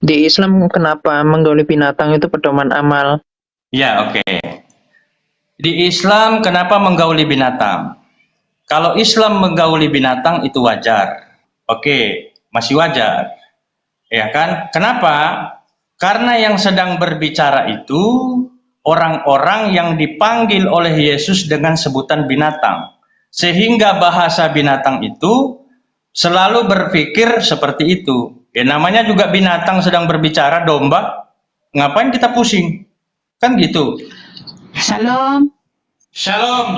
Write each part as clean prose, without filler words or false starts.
Di Islam kenapa menggauli binatang itu pedoman amal? Ya, oke. Di Islam kenapa menggauli binatang? Kalau Islam menggauli binatang itu wajar. Oke, masih wajar. Ya kan? Kenapa? Karena yang sedang berbicara itu orang-orang yang dipanggil oleh Yesus dengan sebutan binatang. Sehingga bahasa binatang itu selalu berpikir seperti itu. Ya namanya juga binatang sedang berbicara, domba. Ngapain kita pusing? Kan gitu. Shalom. Shalom.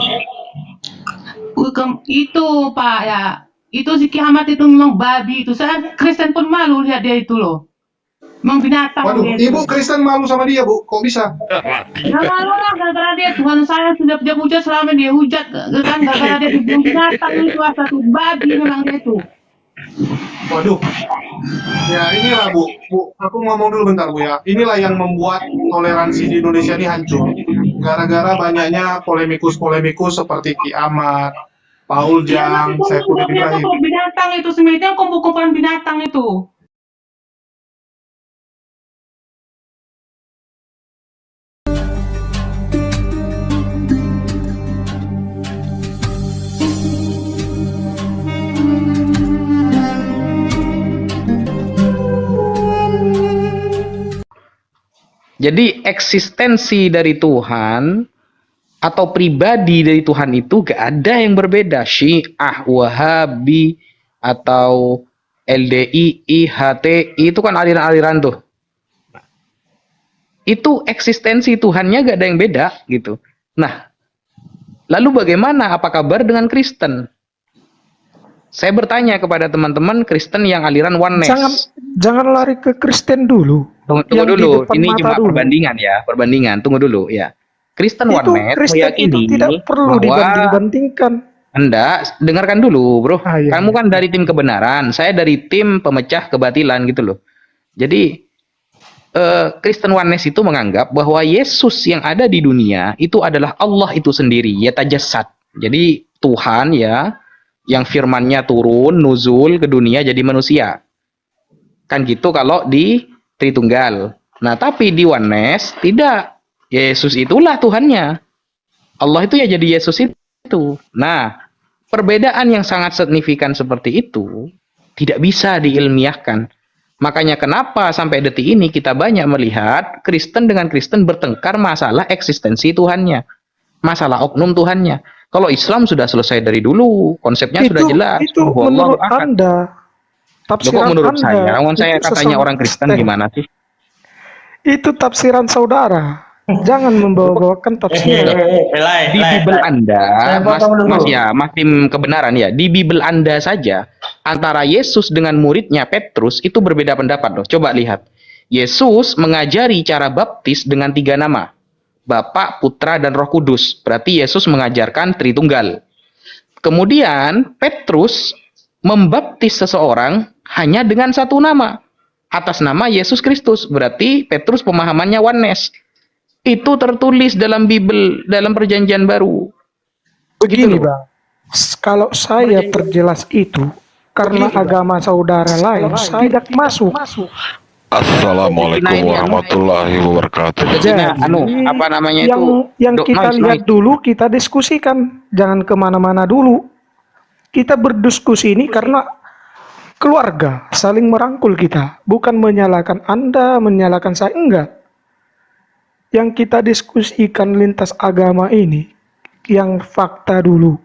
Itu Pak ya, itu si kiamat itu memang babi itu. Saya Kristen pun malu lihat dia itu loh. Memang binatang. Waduh, dia Ibu itu. Kristen malu sama dia, Bu. Kok bisa? Ya malu lah gara-gara dia Tuhan saya sudah dia hujat selama dia hujat kan gara-gara dia dibilang binatang itu satu babi memang dia itu. Waduh. Ya inilah Bu, aku ngomong dulu bentar Bu ya. Inilah yang membuat toleransi di Indonesia ini hancur. Gara-gara banyaknya polemikus-polemikus seperti Ki Ahmad, Paul Jang, Saiful Ibrahim. Binatang itu sebenarnya kumpul-kumpulan binatang itu. Jadi eksistensi dari Tuhan atau pribadi dari Tuhan itu gak ada yang berbeda. Syiah, Wahabi, atau LDI, IHTI, itu kan aliran-aliran tuh. Itu eksistensi Tuhannya gak ada yang beda gitu. Nah, lalu bagaimana? Apa kabar dengan Kristen? Saya bertanya kepada teman-teman Kristen yang aliran oneness. Jangan lari ke Kristen dulu. Tunggu dulu, ini cuma perbandingan ya, perbandingan. Tunggu dulu ya. Kristen oneness meyakini itu tidak perlu dibanding-bandingkan. Enggak, dengarkan dulu, bro. Iya. Kamu kan dari tim kebenaran, saya dari tim pemecah kebatilan gitu loh. Jadi Kristen oneness itu menganggap bahwa Yesus yang ada di dunia itu adalah Allah itu sendiri, ya tajassad. Jadi Tuhan ya, yang firman-Nya turun, nuzul ke dunia jadi manusia. Kan gitu kalau di Tritunggal. Nah, tapi di oneness tidak. Yesus itulah Tuhannya. Allah itu ya jadi Yesus itu. Nah, perbedaan yang sangat signifikan seperti itu tidak bisa diilmiahkan. Makanya kenapa sampai detik ini kita banyak melihat Kristen dengan Kristen bertengkar masalah eksistensi Tuhannya. Masalah oknum Tuhannya. Kalau Islam sudah selesai dari dulu, konsepnya sudah jelas. Itu menurut Anda. Kok menurut saya, saya katanya orang Kristen gimana sih? Itu tafsiran saudara. Jangan membawa-bawakan tafsiran. Di Bible Anda, Mas tim kebenaran ya, di Bible Anda saja, antara Yesus dengan muridnya Petrus itu berbeda pendapat loh. Coba lihat. Yesus mengajari cara baptis dengan 3 nama. Bapa, Putra, dan Roh Kudus. Berarti Yesus mengajarkan Tritunggal. Kemudian Petrus membaptis seseorang hanya dengan 1 nama. Atas nama Yesus Kristus. Berarti Petrus pemahamannya oneness. Itu tertulis dalam Bible, dalam Perjanjian Baru. Begini Bang, kalau saya perjelas itu, karena agama saudara lain, saya tidak masuk. Assalamualaikum warahmatullahi wabarakatuh. Jadi, apa namanya yang kita lihat dulu, kita diskusikan. Jangan kemana-mana dulu. Kita berdiskusi ini karena keluarga, saling merangkul kita. Bukan menyalahkan Anda, menyalahkan saya, enggak. Yang kita diskusikan lintas agama ini, yang fakta dulu.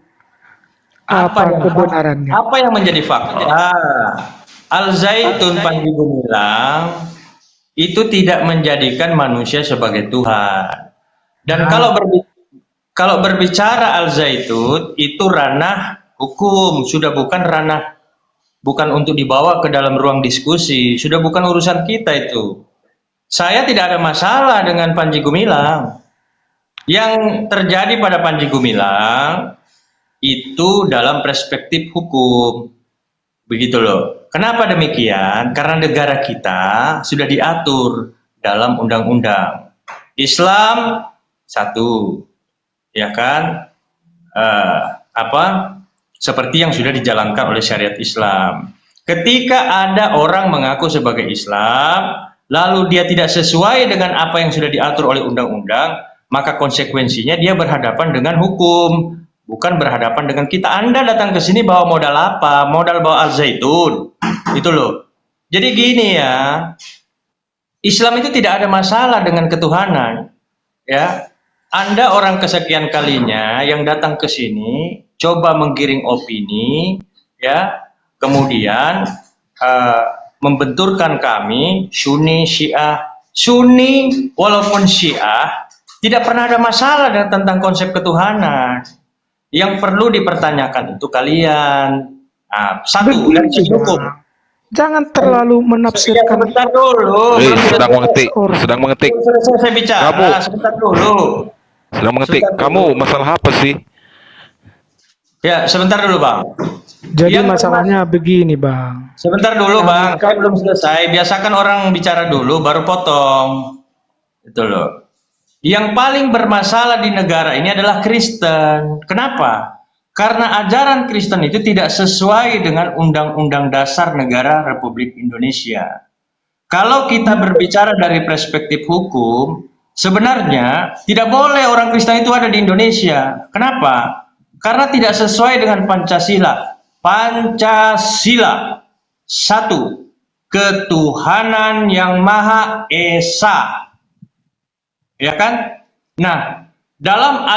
Apa kebenarannya? Apa yang menjadi fakta? Al-Zaitun Panji Gumilang itu tidak menjadikan manusia sebagai Tuhan. Dan kalau berbicara Al-Zaitun itu ranah hukum, sudah bukan untuk dibawa ke dalam ruang diskusi, sudah bukan urusan kita itu. Saya tidak ada masalah dengan Panji Gumilang. Yang terjadi pada Panji Gumilang itu dalam perspektif hukum. Begitu loh. Kenapa demikian? Karena negara kita sudah diatur dalam undang-undang. Islam satu, ya kan? Seperti yang sudah dijalankan oleh syariat Islam. Ketika ada orang mengaku sebagai Islam, lalu dia tidak sesuai dengan apa yang sudah diatur oleh undang-undang, maka konsekuensinya dia berhadapan dengan hukum, bukan berhadapan dengan kita. Anda datang ke sini bawa modal apa? Modal bawa Al-Zaitun. Itu loh. Jadi gini ya, Islam itu tidak ada masalah dengan ketuhanan. Ya, Anda orang kesekian kalinya yang datang ke sini, coba menggiring opini, ya, kemudian membenturkan kami Sunni Syiah. Sunni walaupun Syiah tidak pernah ada masalah tentang konsep ketuhanan. Yang perlu dipertanyakan itu kalian. Nah, satu dari sisi hukum. Jangan terlalu Ya, menafsirkan sebentar dulu. Eh, Belum sedang selesai. mengetik, sedang mengetik, Belum selesai saya bicara. Kamu. Sebentar dulu. sedang mengetik. Sebentar Kamu dulu. masalah apa sih? Ya, sebentar dulu, Bang. Jadi Yang masalahnya begini, Bang. Sebentar dulu, Bang. Saya belum selesai. Biasakan orang bicara dulu, baru potong. Itu loh. Yang paling bermasalah di negara ini adalah Kristen. Kenapa? Karena ajaran Kristen itu tidak sesuai dengan Undang-Undang Dasar Negara Republik Indonesia. Kalau kita berbicara dari perspektif hukum, sebenarnya tidak boleh orang Kristen itu ada di Indonesia. Kenapa? Karena tidak sesuai dengan Pancasila. Pancasila, satu, ketuhanan yang Maha Esa. Ya kan? Nah, dalam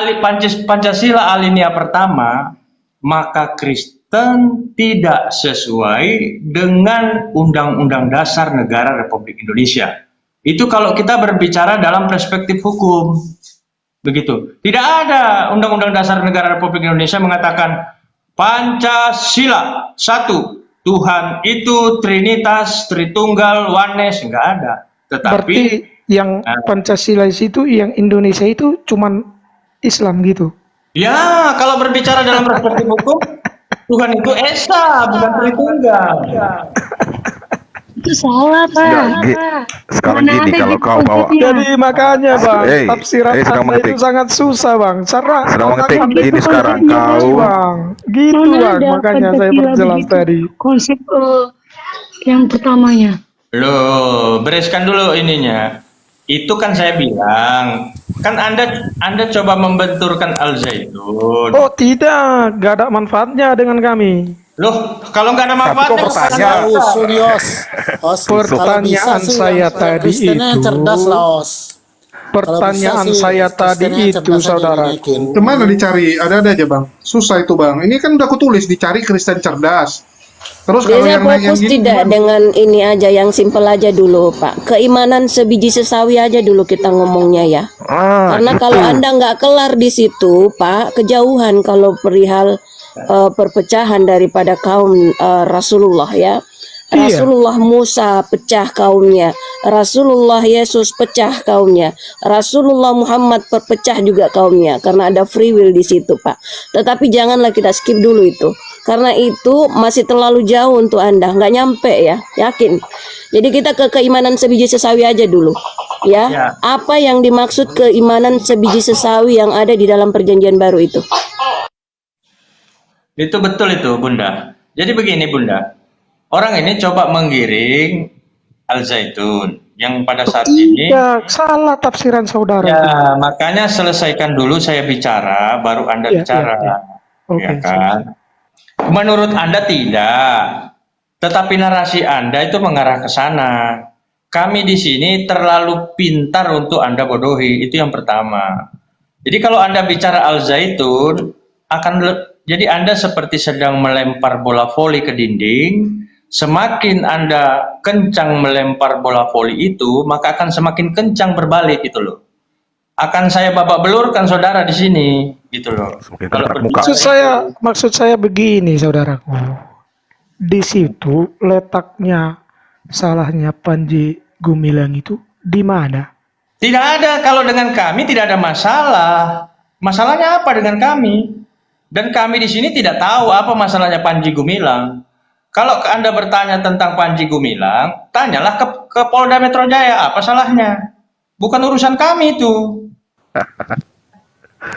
Pancasila alinea pertama, maka Kristen tidak sesuai dengan Undang-Undang Dasar Negara Republik Indonesia. Itu kalau kita berbicara dalam perspektif hukum. Begitu. Tidak ada Undang-Undang Dasar Negara Republik Indonesia mengatakan Pancasila, satu, Tuhan itu Trinitas, Tritunggal, Oneness, enggak ada. Tetapi Berarti yang Pancasila itu, yang Indonesia itu cuman Islam gitu. ya, kalau berbicara dalam perspektif hukum, Tuhan itu Esa, bukan Tritunggal. Itu salah, Pak. Sekarang Mana gini, ada kalau gitu kau bawa, konsepnya. Jadi makanya, Bang, Eh, tafsiran sedang Anda mengetik. itu sangat susah, Bang. Cara sedang mengetik. otak Anda Gini itu sekarang gitu, kau, Bang. Gitu, Mana Bang. ada Makanya saya Pancasila perjelas begitu? tadi. Konsep yang pertamanya. Loh, bereskan dulu ininya. Itu kan saya bilang, kan Anda coba membenturkan Al-Zaitun. Oh, tidak. Gak ada manfaatnya dengan kami. Loh, kalau nggak ada manfaatnya, kok bertanya? kenapa? Usul Yos. Os, Pertanyaan kalau bisa sih saya yang tadi Kristennya itu, cerdas lah, Os. pertanyaan Kalau bisa sih, saya tadi Kristennya itu, cerdas aja saudaraku. dinaikin. Kemana dicari? Ada aja bang. Susah itu bang. Ini kan udah aku tulis dicari Kristen cerdas. Terus kalau Biasanya yang naik yang fokus gini tidak gimana? dengan ini aja, yang simpel aja dulu, Pak. Keimanan sebiji sesawi aja dulu kita ngomongnya ya. Karena kalau Anda nggak kelar di situ, Pak, kejauhan kalau perihal perpecahan daripada kaum Rasulullah ya. Iya. Rasulullah Musa pecah kaumnya, Rasulullah Yesus pecah kaumnya, Rasulullah Muhammad perpecah juga kaumnya, karena ada free will di situ, Pak. Tetapi janganlah kita skip dulu itu, karena itu masih terlalu jauh untuk Anda, nggak nyampe ya, yakin. Jadi kita ke keimanan sebiji sesawi aja dulu, ya. Ya. Apa yang dimaksud keimanan sebiji sesawi yang ada di dalam perjanjian baru itu? Itu betul itu, Bunda. Jadi begini, Bunda. Orang ini coba menggiring Al-Zaitun yang pada saat ini, Tidak, salah tafsiran saudara. ya makanya selesaikan dulu saya bicara, baru Anda Iya, bicara, iya, iya. Oke, ya kan? Menurut Anda tidak, tetapi narasi Anda itu mengarah ke sana. Kami di sini terlalu pintar untuk Anda bodohi, itu yang pertama. Jadi kalau Anda bicara Al-Zaitun, jadi Anda seperti sedang melempar bola voli ke dinding. Semakin Anda kencang melempar bola voli itu, maka akan semakin kencang berbalik gitu loh. Akan saya babak belurkan saudara di sini gitu loh. Semakin Kalau terbuka. berbicara Maksud saya begini, saudaraku. Di situ letaknya salahnya Panji Gumilang itu di mana? tidak ada, kalau dengan kami tidak ada masalah. Masalahnya apa dengan kami? Dan kami di sini tidak tahu apa masalahnya Panji Gumilang. Kalau Anda bertanya tentang Panji Gumilang, tanyalah ke Polda Metro Jaya, apa salahnya? Bukan urusan kami itu.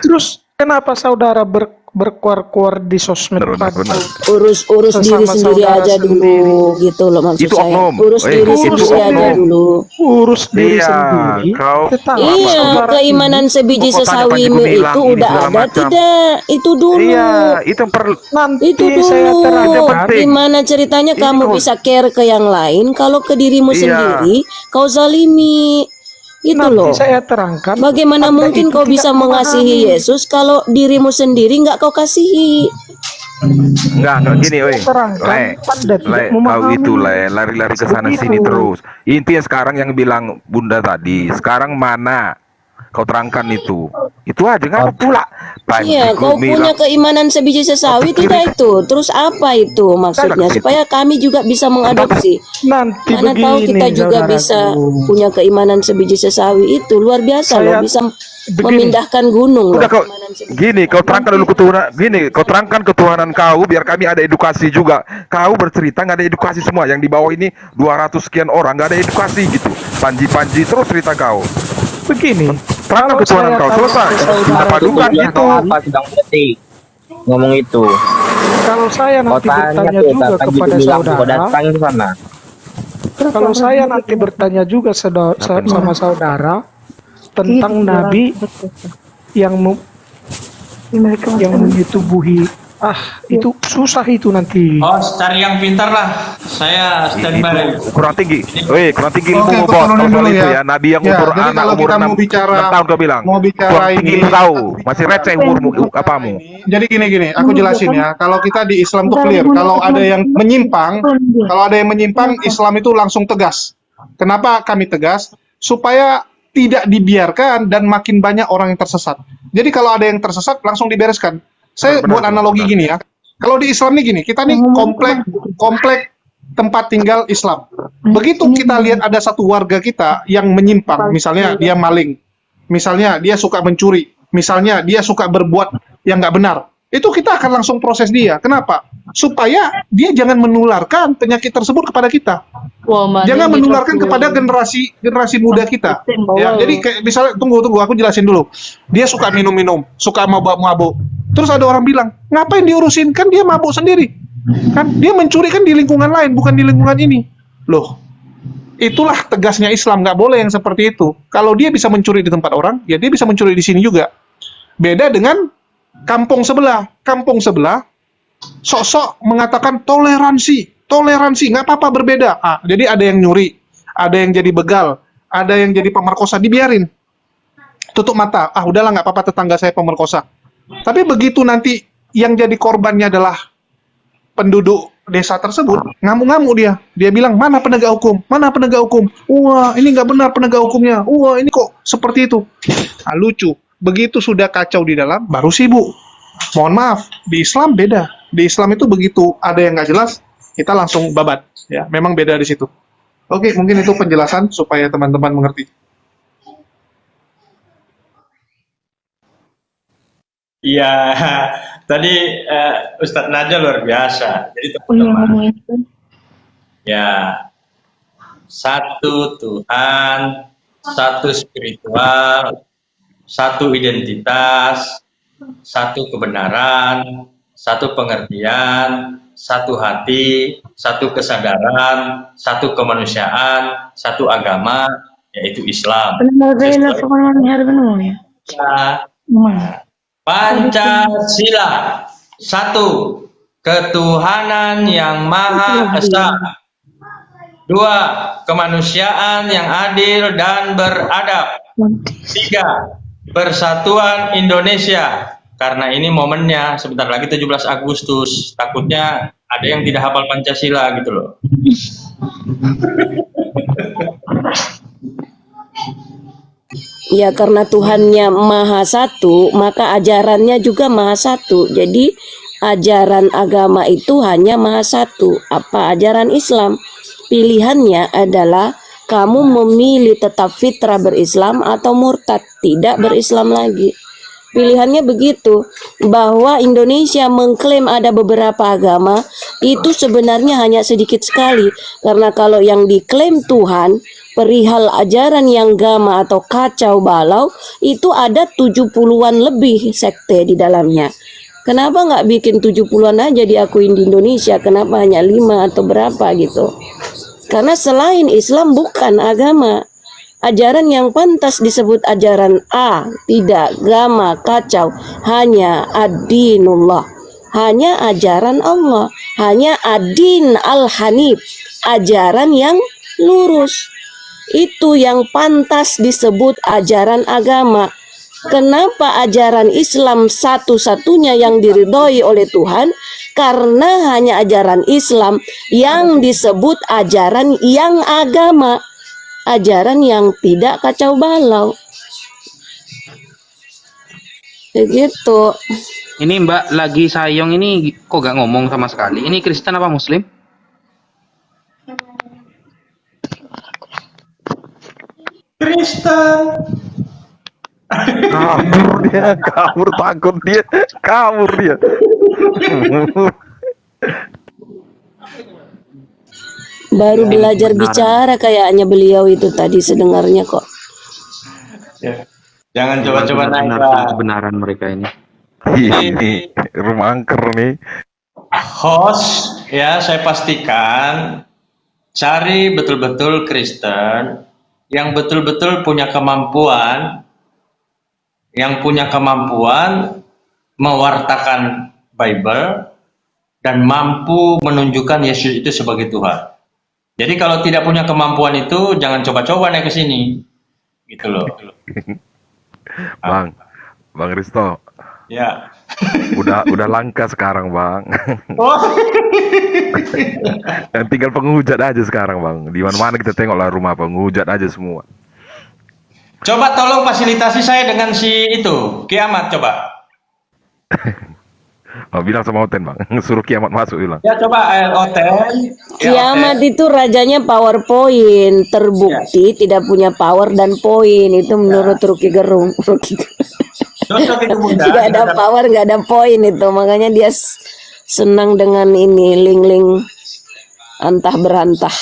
Terus kenapa saudara berkuar-kuar di sosmed Benar, tadi. benar. urus diri Sesama sendiri saudara aja dulu sendiri. gitu loh maksud Itu saya. oknum. Urus diri Itu sendiri aja oknum. dulu. Urus diri Iya, sendiri. kau Tetapi Iya, saudara keimanan ini sebiji pokoknya sesawimu Panji Gumilang itu ini udah segala ada macam. tidak? Itu dulu. Iya, itu yang perlu. nanti Itu saya dulu. terangkan. penting. Gimana ceritanya Ini kamu kau- bisa care ke yang lain kalau ke dirimu Iya. sendiri kau zalimi? Itu Nanti loh. saya terangkan. Bagaimana Anda mungkin itu kau tidak bisa mengasihi memahami. Yesus kalau dirimu sendiri nggak kau kasihi? Enggak gini, woi. Terangkan, Anda tidak Kau memahami. itu lari-lari ke sana sini Begitu. terus. Intinya sekarang yang bilang Bunda tadi, sekarang mana? Kau terangkan itu. Itu aja nggak ada pula. Panji Iya, kau punya Gumilang. keimanan sebiji sesawi tidak itu? Terus apa itu maksudnya? Situ. Supaya kami juga bisa mengadopsi. Nanti Mana tahu begini, kita juga saudaraku. bisa punya keimanan sebiji sesawi itu luar biasa Saya- loh, bisa begini. memindahkan gunung Udah loh. kau Keimanan sebiji gini, kau terangkan dulu ketuhanan. Gini, kau terangkan ketuhanan kau biar kami ada edukasi juga. Kau bercerita nggak ada edukasi semua. Yang di bawah ini 200 sekian orang nggak ada edukasi gitu. Panji terus cerita kau. Begini, Terangkan kalau ketuhanan saya kau tahu selesai. ke saudara Kita padukan itu, itu. Apa sedang detik ngomong itu? kalau saya Kau nanti tanya bertanya tuh, juga Panji kepada Gumilang kau saudara, datang ke sana. kalau saya nanti bertanya juga sama saudara tentang Nabi yang menyetubuhi, itu susah itu nanti. Oh, cari yang pintar lah. Saya standby. Itu kurang tinggi. Kurang tinggi Oke, ilmu aku bos. turunin Kalau soal dulu itu ya. ya, Nabi yang Ya, umur jadi anak kalau umur kita 6 mau bicara- tahun kau bilang. mau bicara Kurang tinggi ini- ilmu kau. Masih receh umurmu apamu. Jadi gini, aku jelasin ya. Kalau kita di Islam tuh clear. Kalau ada yang menyimpang, Islam itu langsung tegas. Kenapa kami tegas? Supaya tidak dibiarkan dan makin banyak orang yang tersesat. Jadi kalau ada yang tersesat langsung dibereskan. Saya Benar, buat analogi benar. gini ya. Kalau di Islam nih gini, kita nih komplek tempat tinggal Islam. Begitu kita lihat ada satu warga kita yang menyimpang, misalnya dia maling, misalnya dia suka mencuri, misalnya dia suka berbuat yang nggak benar, itu kita akan langsung proses dia. Kenapa? Supaya dia jangan menularkan penyakit tersebut kepada kita. Jangan menularkan kepada generasi muda kita. Ya, jadi kayak misalnya tunggu aku jelasin dulu. Dia suka minum-minum, suka mabuk-mabuk. Terus ada orang bilang, "Ngapain diurusin? Kan dia mabuk sendiri." Kan dia mencuri kan di lingkungan lain, bukan di lingkungan ini. Loh. Itulah tegasnya Islam, nggak boleh yang seperti itu. Kalau dia bisa mencuri di tempat orang, ya dia bisa mencuri di sini juga. Beda dengan kampung sebelah. Kampung sebelah sok-sok mengatakan toleransi, nggak apa-apa berbeda. Jadi ada yang nyuri, ada yang jadi begal, ada yang jadi pemerkosa, dibiarin. Tutup mata, udahlah nggak apa-apa tetangga saya pemerkosa. Tapi begitu nanti yang jadi korbannya adalah penduduk desa tersebut, ngamuk-ngamuk dia. Dia bilang, mana penegak hukum? Mana penegak hukum? Wah, ini nggak benar penegak hukumnya. Wah, ini kok seperti itu. Lucu. Begitu sudah kacau di dalam, baru sibuk. Mohon maaf, di Islam beda. Di Islam itu begitu ada yang nggak jelas, kita langsung babat. Ya, memang beda di situ. Oke, mungkin itu penjelasan supaya teman-teman mengerti. Iya, tadi Ustadz Naja luar biasa. Jadi teman-teman, ya, satu Tuhan, satu spiritual, satu identitas, satu kebenaran, satu pengertian, satu hati, satu kesadaran, satu kemanusiaan, satu agama, yaitu Islam. Pancasila, satu, ketuhanan yang Maha Esa. Dua, kemanusiaan yang adil dan beradab. Tiga, persatuan Indonesia. Karena ini momennya, sebentar lagi 17 Agustus. Takutnya ada yang tidak hafal Pancasila gitu loh. Ya karena Tuhannya Maha Satu, maka ajarannya juga Maha Satu. Jadi ajaran agama itu hanya Maha Satu. Apa ajaran Islam? Pilihannya adalah kamu memilih tetap fitrah berislam atau murtad, tidak berislam lagi. Pilihannya begitu, bahwa Indonesia mengklaim ada beberapa agama, itu sebenarnya hanya sedikit sekali. Karena kalau yang diklaim Tuhan, perihal ajaran yang gama atau kacau balau, itu ada 70-an lebih sekte di dalamnya. Kenapa nggak bikin 70-an aja diakuin di Indonesia? Kenapa hanya 5 atau berapa gitu? Karena selain Islam bukan agama. Ajaran yang pantas disebut ajaran A, tidak agama, kacau. Hanya ad-dinullah. Hanya ajaran Allah. Hanya ad-din al-hanif. Ajaran yang lurus. Itu yang pantas disebut ajaran agama. Kenapa ajaran Islam satu-satunya yang diridhoi oleh Tuhan? Karena hanya ajaran Islam yang disebut ajaran yang agama. Ajaran yang tidak kacau balau. Begitu. Ini Mbak lagi Sayong ini kok gak ngomong sama sekali. Ini Kristen apa Muslim? Kristen. Kabur takut dia, kabur dia. Baru belajar bicara kayaknya beliau itu tadi sedengarnya kok. Ya. Jangan coba-coba naik Benar-benar lah. kebenaran mereka ini. Ini rumah angker nih. Host, ya saya pastikan cari betul-betul Kristen yang betul-betul punya kemampuan, mewartakan Bible dan mampu menunjukkan Yesus itu sebagai Tuhan. Jadi kalau tidak punya kemampuan itu jangan coba-coba naik ke sini, gitu loh. Bang Risto, Ya. udah langka sekarang Bang. Oh. Dan tinggal penghujat aja sekarang Bang. Di mana-mana kita tengok lah rumah penghujat aja semua. Coba tolong fasilitasi saya dengan si itu, Kiamat coba. Oh, bilang sama Oten Bang, suruh Kiamat masuk bilang. Ya coba Oten. Kiamat itu rajanya PowerPoint, terbukti tidak punya power dan poin. Itu menurut Ruki Gerung. Cocok itu Bunda. Nggak ada power, nggak ada poin itu. Makanya dia senang dengan ini link-link antah berantah.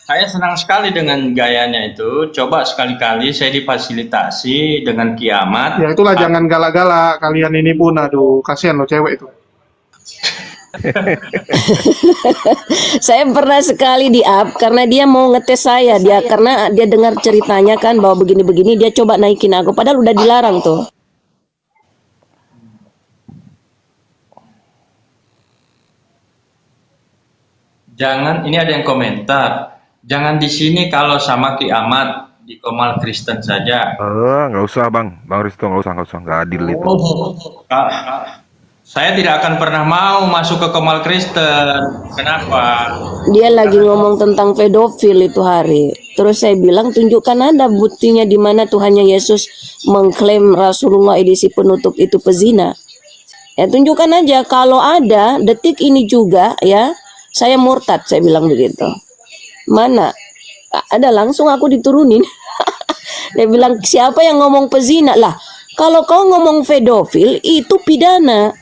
Saya senang sekali dengan gayanya itu. Coba sekali-kali saya difasilitasi dengan Kiamat. Ya itulah, jangan galak-galak kalian ini pun, aduh kasihan loh cewek itu. Saya pernah sekali di up karena dia mau ngetes saya, karena dia dengar ceritanya kan bahwa begini-begini, dia coba naikin aku padahal udah dilarang tuh. Jangan, ini ada yang komentar. Jangan di sini kalau sama Kiamat, di Komal Kristen saja. Nggak usah Bang Risto, nggak usah, nggak adil itu. Saya tidak akan pernah mau masuk ke Komal Kristen. Kenapa? Dia lagi ngomong tentang pedofil itu hari. Terus saya bilang tunjukkan ada buktinya di mana Tuhannya Yesus mengklaim Rasulullah edisi penutup itu pezina. Ya tunjukkan aja, kalau ada detik ini juga ya saya murtad, saya bilang begitu. Mana? Ada, langsung aku diturunin. Dia bilang siapa yang ngomong pezina lah? Kalau kau ngomong pedofil itu pidana.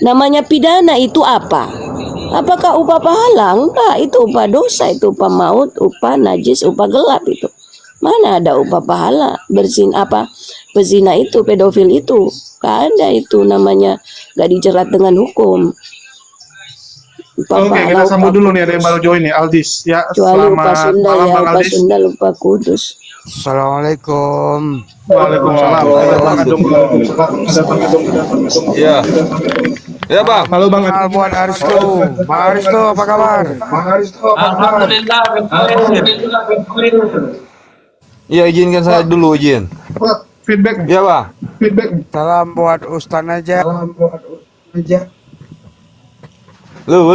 Namanya pidana itu apa? Apakah upah pahala? Enggak, itu upah dosa, itu upah maut, upah najis, upah gelap itu. Mana ada upah pahala? Bersin apa? Pezina itu, pedofil itu. Gak ada itu namanya, gak dijerat dengan hukum. Oke, kita sambut dulu nih, ada yang baru join nih, Aldis. Ya, Kecuali upah selamat Sunda malam ya, Bang upah Aldis. Sunda lupa kudus. Assalamualaikum. Waalaikumsalam. Ada Bang Adung. Ya. Ya Bang. Halo Bang Kenal Adung. buat Aristo. Bang Aristo apa kabar? Alhamdulillah. Ya izinkan saya dulu izin. Feedback, Ya Bang. feedback. Salam buat Ustaz aja. Lu.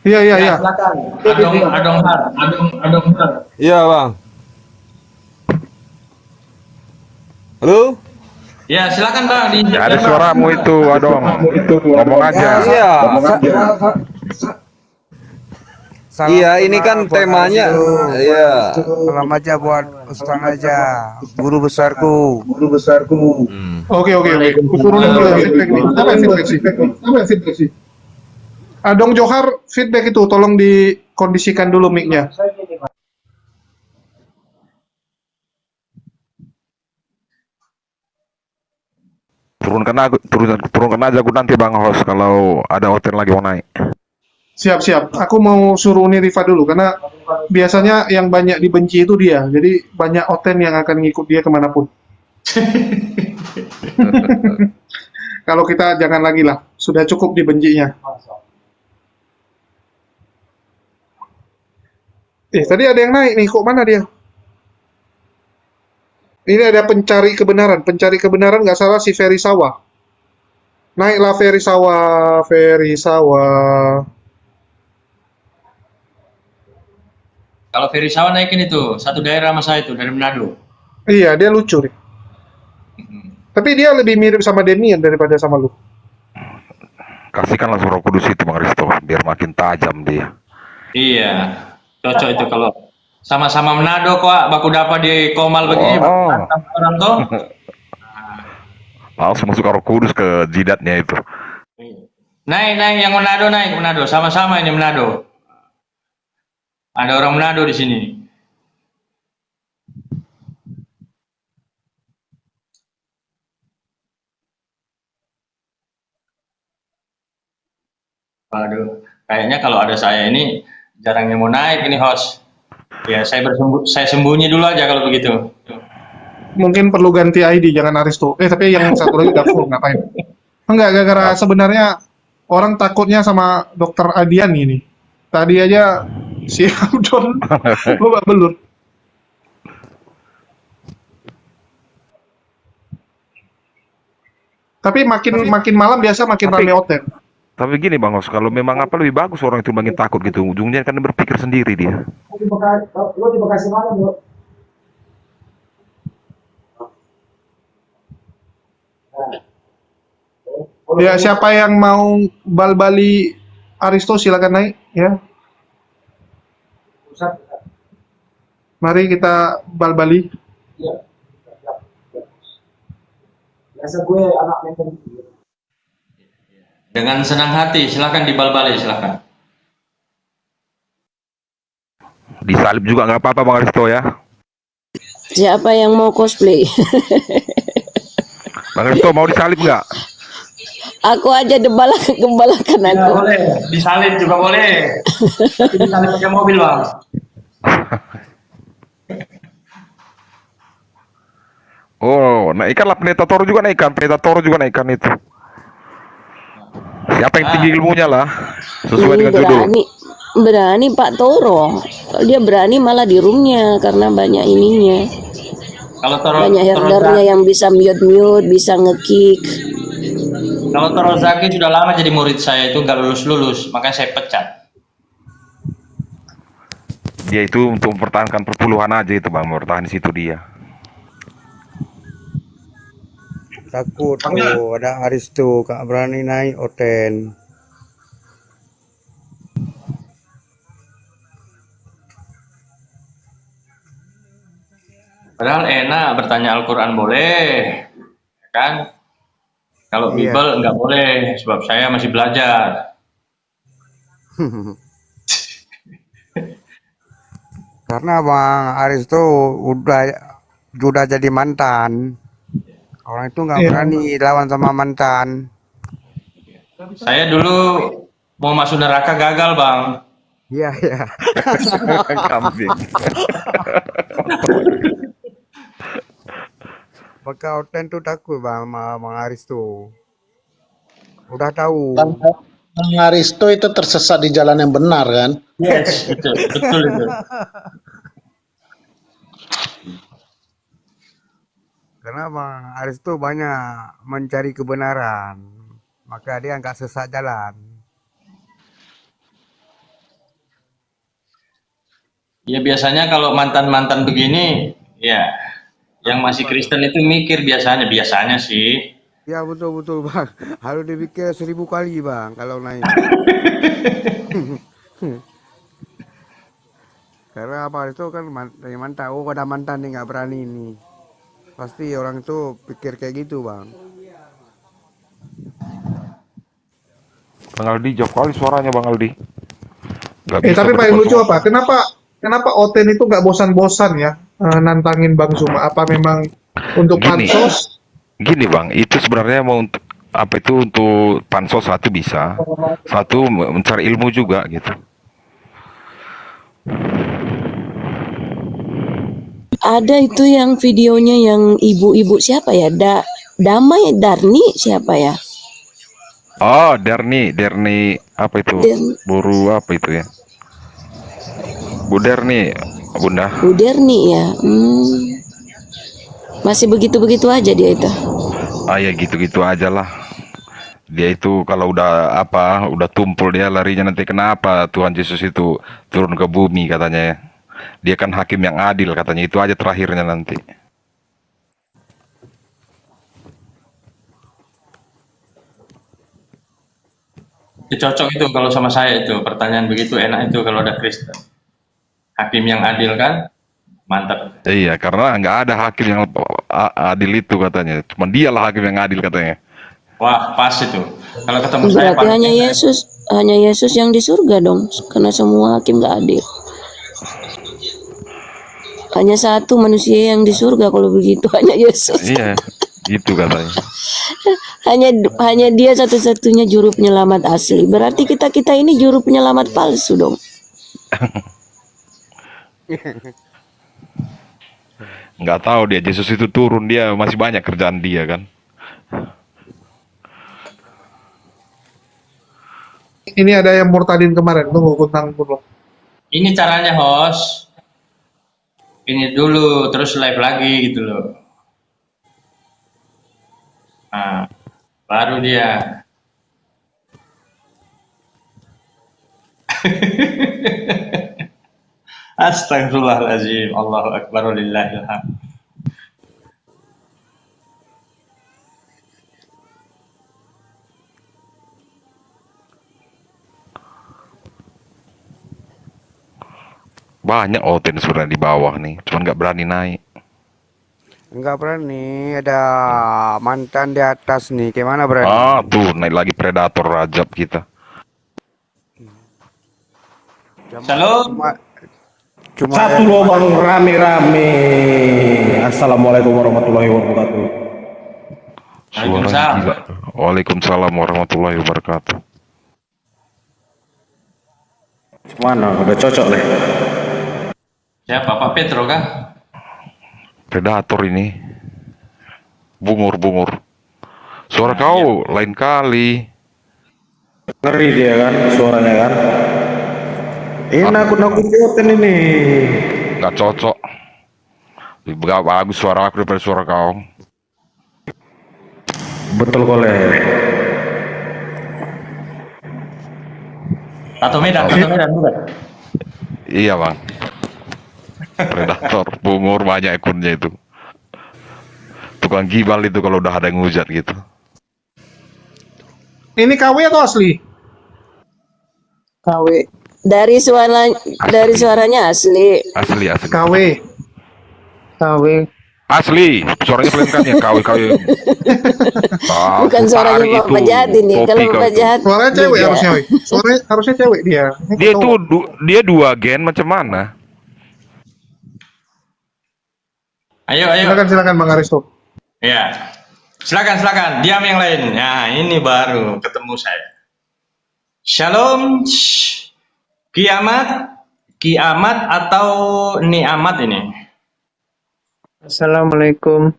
Iya, iya, iya. Silakan. Adong Har. Iya Bang. Halo. Ya, silakan Bang. Ya, ada suaramu itu, Adong. Ngomong aja. Iya. Iya, ini kan temanya. Iya. Salam aja buat Ustaz aja, guru besarku. Oke. Aku turunin dulu ya feedback nih. Apa yang feedback sih? Adong Johar, feedback itu tolong dikondisikan dulu mic-nya. turunkan aja aku nanti Bang Host kalau ada hotel lagi mau naik. Siap. Aku mau suruh nih Rifa dulu karena biasanya yang banyak dibenci itu dia. Jadi banyak oten yang akan ngikut dia kemanapun. Kalau kita jangan lagi lah, sudah cukup dibencinya. Tadi ada yang naik nih, kok mana dia? Ini ada pencari kebenaran. Pencari kebenaran nggak salah si Ferry Sawa. Naiklah Ferry Sawa. Kalau Ferry Sawan naikin itu, satu daerah sama saya itu, dari Manado. Iya, dia lucu nih. Tapi dia lebih mirip sama Demian daripada sama lu. Kasihkanlah Roh Kudus itu Bang Risto biar makin tajam dia. Iya, cocok itu kalau sama-sama Manado kok, baku dapat di Komal begini, orang tuh. Langsung masuk Roh Kudus ke jidatnya itu. Naik yang naik Manado, sama-sama ini Manado. Ada orang Manado di sini. Waduh, kayaknya kalau ada saya ini jarang yang mau naik ini host. Ya saya sembunyi dulu aja kalau begitu. Mungkin perlu ganti ID, jangan Aristo. Tapi yang satu lagi udah full, ngapain? Enggak, gara-gara sebenarnya orang takutnya sama Dokter Adian ini. Tadi aja si Abdon babak belur. Tapi makin malam biasa makin rame hotel. Tapi gini Bang Host, kalau memang apa lebih bagus orang itu makin takut gitu, ujungnya kan berpikir sendiri dia. Lo di Bekasi mana, Bro? Ya, siapa yang mau bal-bali Aristo silakan naik ya. Mari kita bal-bali. Biasa gue anak menteri. Dengan senang hati, silakan dibal-bali, silakan. Disalib juga nggak apa-apa Bang Risto ya. Siapa yang mau cosplay? Bang Risto mau disalib nggak? Aku aja gembalakan Ya, aku. boleh, disalib juga boleh. Tapi disalib pakai mobil Bang. Oh, naikkanlah pendeta Toro juga naikkan itu. Siapa yang tinggi ilmunya lah, sesuai dengan judul. Berani Pak Toro. Kalau dia berani malah di roomnya karena banyak ininya. Kalau Toro, Banyak herdernya yang bisa mute, bisa ngekick. Kalau Toro Zaki sudah lama jadi murid saya itu nggak lulus, makanya saya pecat. Dia itu untuk mempertahankan perpuluhan aja itu Bang, bertahan di situ dia. Takut tuh ada Aristo, gak berani naik Oten. Padahal enak bertanya Al-Quran boleh, kan? Kalau Bible nggak boleh, sebab saya masih belajar. Karena Bang Aristo udah jadi mantan. Orang itu nggak berani lawan sama mantan. Saya dulu mau masuk neraka gagal Bang. Iya. Kambing. Maka Oten tuh takut Bang sama Bang Aristo. Udah tahu. Bang Aristo itu tersesat di jalan yang benar kan? Yes, betul itu. Karena Bang Aristo banyak mencari kebenaran, maka dia nggak sesat jalan. Ya biasanya kalau mantan-mantan begini, ya yang masih Kristen itu mikir biasanya sih. Ya betul Bang, harus dipikir 1000 kali Bang kalau naik. Karena apa itu kan mantan, ada mantan nih nggak berani nih. Pasti orang itu pikir kayak gitu Bang. Bang Aldi jauh kali suaranya Bang Aldi. Tapi paling lucu apa? Kenapa Oten itu nggak bosan-bosan ya nantangin Bang Zuma? Apa memang untuk pansos Gini bang, itu sebenarnya mau untuk apa itu untuk pansos satu bisa, satu mencari ilmu juga gitu. Ada itu yang videonya yang ibu-ibu siapa ya? Damai Darni siapa ya? Oh, Derni apa itu? Buru apa itu ya? Bu Derni, Bunda. Bu Derni ya. Masih begitu-begitu aja dia itu. Ah ya gitu-gitu aja lah. Dia itu kalau udah tumpul dia larinya nanti kenapa Tuhan Yesus itu turun ke bumi katanya ya. Dia kan hakim yang adil katanya, itu aja terakhirnya nanti. Itu cocok itu kalau sama saya itu pertanyaan begitu enak itu kalau ada Kristen. Hakim yang adil kan, mantap. Iya, karena nggak ada hakim yang adil itu katanya. Cuma dialah hakim yang adil katanya. Wah pas itu. Kalau ketemu saya Berarti hanya Yesus yang di surga dong, karena semua hakim nggak adil. Hanya satu manusia yang di surga kalau begitu, hanya Yesus. Iya, itu katanya. hanya dia satu-satunya juru penyelamat asli. Berarti kita ini juru penyelamat palsu dong. Nggak tahu dia, Yesus itu turun, dia masih banyak kerjaan dia kan. Ini ada yang murtadin kemarin, tunggu kutang dulu. ini caranya host. Ini dulu terus live lagi gitu loh. Nah, baru dia. Astagfirullahaladzim. Allahu Akbar walillahil hamd. Banyak Oten sebenarnya di bawah nih, cuman nggak berani naik. Enggak berani, ada mantan di atas nih. Gimana berani? Ah, tuh naik lagi predator Rajab kita. Salam. Cuma Satu lubang rame-rame. Assalamualaikum warahmatullahi wabarakatuh. Suara gila. Waalaikumsalam warahmatullahi wabarakatuh. Mana? Udah cocok deh. Siapa Pak Petro kah? Predator ini. Bungur. Suara kau lain kali. Ngeri dia kan suaranya kan. Ini nakut-nakut Oten ini. Nggak cocok. Lebih bagus suara aku daripada suara kau. Betul koleh. Atau Medan bukan? Iya bang. Predator, bungur banyak ekornya itu. Tukang gibal itu kalau udah ada yang ngujat gitu. Ini KW atau asli? KW. Dari suaranya asli. Asli. KW. Asli, suaranya kalian kan ya KW. Bukan suaranya Pak Jati nih. Kalau Pak Jati. Suaranya cewek harusnya, woi. Suaranya harusnya cewek dia. Dia tuh dia dua gen macam mana? Ayo. Silakan Bang Aristo. Ya. Silakan. Diam yang lain. Nah, ini baru ketemu saya. Shalom. Kiamat atau niamat ini? Assalamualaikum.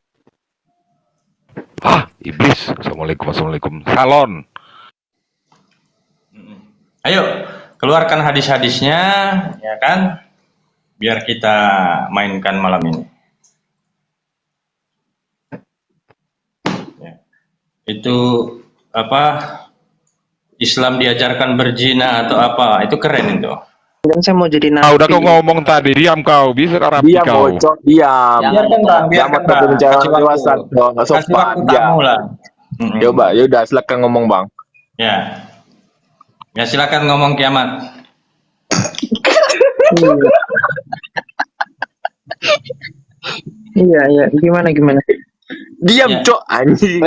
Iblis. Assalamualaikum. Salon. Ayo, keluarkan hadis-hadisnya, ya kan? Biar kita mainkan malam ini. Ya. Itu apa? Islam diajarkan berzina atau apa? Itu keren itu. Dan saya mau jadi nabi. Udah kau ngomong tadi, diam kau, bisa Arabi Diam kau. bocok, diam. Biarkan bang. Jangan berbicara dewasa dong, nggak Kasih sopan. waktu Diam. tamu lah. Coba, yaudah silakan ngomong bang. Ya silakan ngomong kiamat. Iya. Gimana? Diam cok, anjing.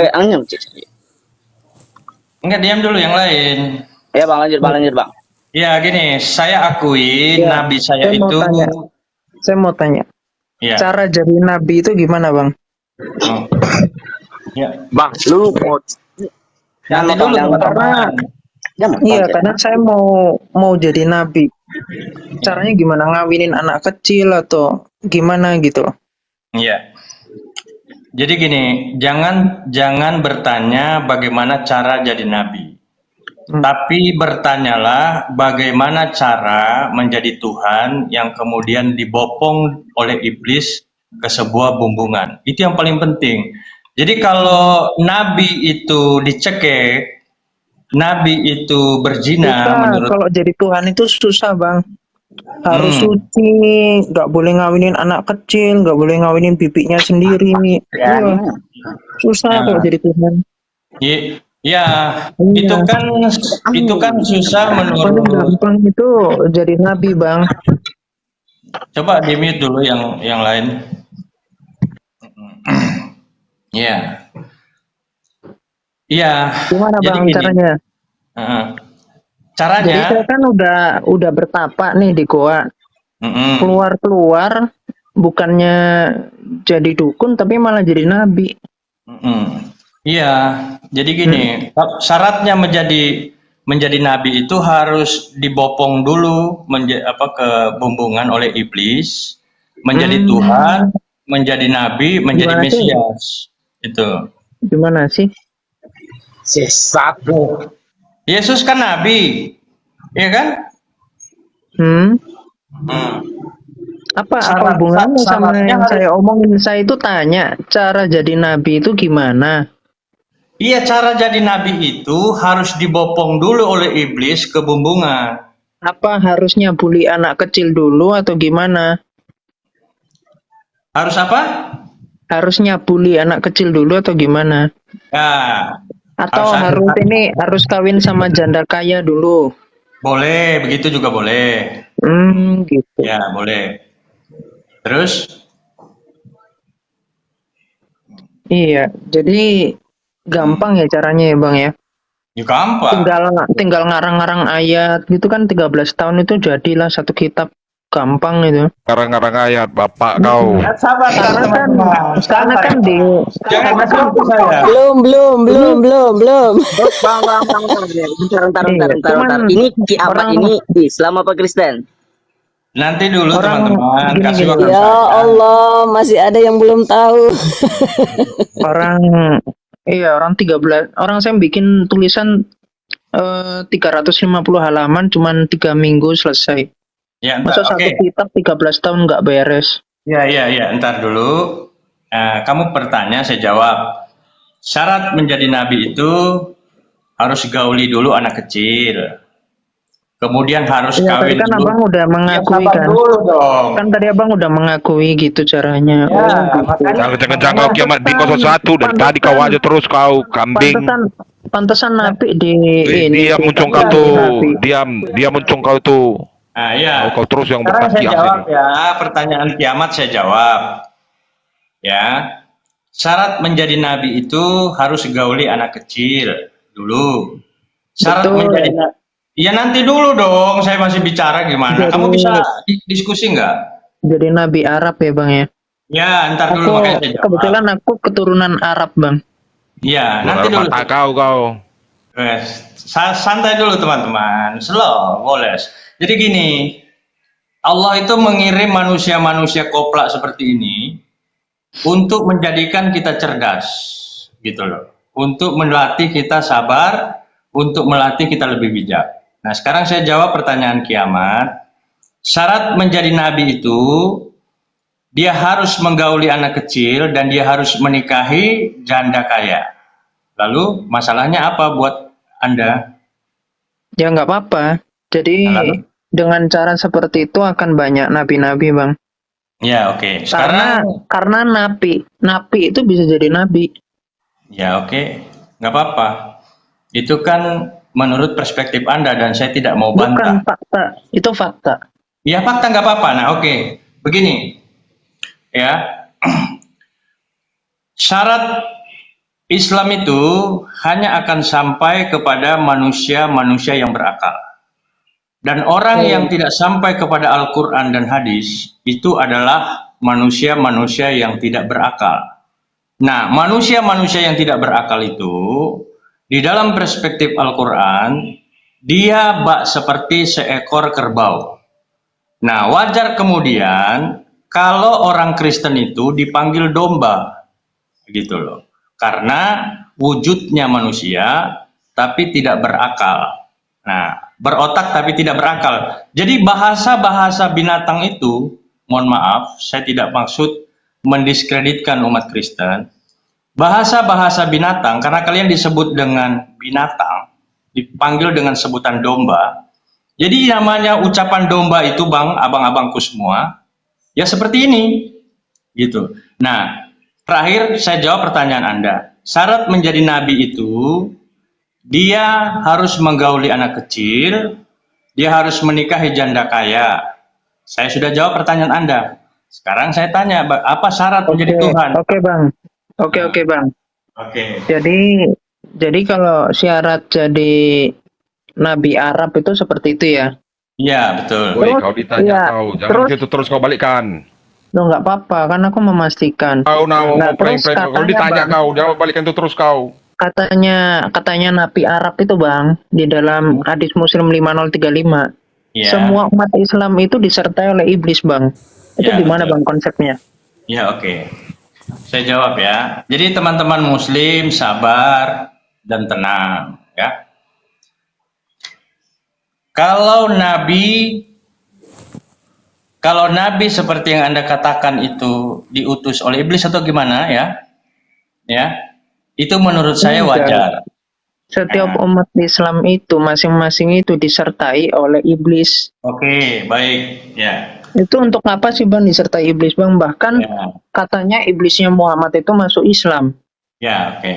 Enggak, diam dulu yang lain. Ya bang, lanjut bang. Ya gini, saya akui nabi saya itu. Saya mau tanya. Ya. Cara jadi nabi itu gimana bang? Ya. Bang, lu mau Nanti dulu teman-teman. Iya, karena saya mau jadi nabi. Caranya gimana, ngawinin anak kecil atau gimana gitu? Iya. Jadi gini, jangan bertanya bagaimana cara jadi nabi. Tapi bertanyalah bagaimana cara menjadi Tuhan yang kemudian dibopong oleh iblis ke sebuah bumbungan. Itu yang paling penting. Jadi kalau nabi itu dicekik, nabi itu berzina Susah, menurut kalau jadi Tuhan itu susah, Bang. Harus suci, nggak boleh ngawinin anak kecil, nggak boleh ngawinin bibinya sendiri. Iya, susah kalau jadi Tuhan. Ya, itu kan susah Paling menurut. gampang itu jadi nabi, Bang. Coba di mute dulu yang lain. Ya, iya. Gimana, Jadi Bang, gini, caranya? caranya. Jadi saya kan udah bertapa nih di goa. Keluar bukannya jadi dukun tapi malah jadi nabi. Iya, jadi gini, syaratnya menjadi nabi itu harus dibopong dulu ke bumbungan oleh iblis, menjadi Tuhan, menjadi nabi, menjadi Gimana sih? Mesias. Itu. Gimana sih? sesatu. Yesus kan nabi, iya kan? Apa hubungannya sama yang saya omongin? Saya itu tanya, cara jadi nabi itu gimana? Iya, cara jadi nabi itu harus dibopong dulu oleh iblis ke bumbungan. Apa harusnya bully anak kecil dulu atau gimana? Harus apa? Harusnya bully anak kecil dulu atau gimana? Ya. Atau harus kawin sama janda kaya dulu? Boleh, begitu juga boleh. Gitu. Ya, boleh. Terus? Iya, jadi gampang ya caranya ya, Bang ya? Ya gampang. Tinggal ngarang-ngarang ayat gitu kan, 13 tahun itu jadilah satu kitab. Gampang itu. Ngarang-ngarang ayat, bapak kau. Sabar, karena kan di jangan kasih saya. Belum. Bentar. Ini kiamat ini Islam apa Kristen? Nanti dulu teman-teman, kasih waktu Ya Allah, masih ada yang belum tahu. orang 13 orang saya bikin tulisan 350 halaman cuman 3 minggu selesai. Ya, Masa satu kitab 13 tahun nggak beres? Ya, entar dulu. Kamu bertanya, saya jawab. Syarat menjadi nabi itu harus gauli dulu anak kecil. Kemudian harus kawin kan dulu. Abang udah mengakui kan? Dulu dong. Kan tadi Abang udah mengakui gitu caranya. Jangan kau kiamat di 01 dari tadi kau aja terus kau kambing. Pantesan nabi di ini. Dia muncung kau tuh, dia muncung kau tuh. Nah, iya. Kau terus yang Sekarang saya berpasti jawab ya, pertanyaan kiamat saya jawab. Ya. Syarat menjadi nabi itu harus gauli anak kecil dulu. Syarat menjadi nabi. Ya nanti dulu dong, saya masih bicara gimana. Kamu bisa diskusi nggak? Jadi nabi Arab ya, Bang ya? Ya, ntar dulu makanya saya jawab. Kebetulan aku keturunan Arab, Bang. Ya, nanti dulu. Kau. Santai dulu teman-teman, slow, boleh. Jadi gini, Allah itu mengirim manusia-manusia koplak seperti ini untuk menjadikan kita cerdas, gitu loh. Untuk melatih kita sabar, untuk melatih kita lebih bijak. Nah, sekarang saya jawab pertanyaan kiamat. Syarat menjadi nabi itu, dia harus menggauli anak kecil dan dia harus menikahi janda kaya. Lalu masalahnya apa buat Anda? Ya nggak apa-apa. Jadi dengan cara seperti itu akan banyak nabi-nabi, Bang. Ya, oke. Karena nabi itu bisa jadi nabi. Ya, oke. Nggak apa-apa. Itu kan menurut perspektif Anda dan saya tidak mau bantah. Bukan fakta, itu fakta. Ya, fakta nggak apa-apa. Nah, oke. Begini. Ya. Syarat Islam itu hanya akan sampai kepada manusia-manusia yang berakal. Dan orang yang tidak sampai kepada Al-Quran dan hadis itu adalah manusia-manusia yang tidak berakal. Nah, manusia-manusia yang tidak berakal itu, di dalam perspektif Al-Quran, dia bak seperti seekor kerbau. Nah, wajar kemudian kalau orang Kristen itu dipanggil domba, gitu loh. Karena wujudnya manusia, tapi tidak berakal. Nah, berotak tapi tidak berakal. Jadi bahasa-bahasa binatang itu, mohon maaf, saya tidak maksud mendiskreditkan umat Kristen. Bahasa-bahasa binatang, karena kalian disebut dengan binatang, dipanggil dengan sebutan domba. Jadi namanya ucapan domba itu, Bang, abang-abangku semua, ya seperti ini, gitu. Nah, terakhir saya jawab pertanyaan Anda. Syarat menjadi nabi itu, dia harus menggauli anak kecil, dia harus menikahi janda kaya. Saya sudah jawab pertanyaan Anda. Sekarang saya tanya, apa syarat menjadi Tuhan? Oke, Bang. Oke, Bang. Oke. Jadi kalau syarat jadi Nabi Arab itu seperti itu ya? Iya, betul. Woi, kau ditanya ya, kau, jangan gitu terus kau balikkan. Loh, nggak apa-apa, kan aku memastikan. Kau mau Nah, terus prank-prank, kalau katanya, ditanya Bang, kau, jawab balikkan itu terus kau. katanya Nabi Arab itu, Bang, di dalam hadis Muslim 5035, Iya. semua umat Islam itu disertai oleh iblis, Bang. Itu Ya, gimana, betul. Bang, konsepnya? Ya, oke. Saya jawab ya. Jadi teman-teman Muslim sabar dan tenang, ya. Kalau Nabi seperti yang Anda katakan itu diutus oleh iblis atau gimana ya? Ya. Itu menurut saya Enggak. wajar. Setiap umat Islam itu masing-masing itu disertai oleh iblis. Oke, baik. Ya. Itu untuk apa sih, Bang, disertai iblis, Bang? Bahkan Ya, katanya iblisnya Muhammad itu masuk Islam. ya, oke.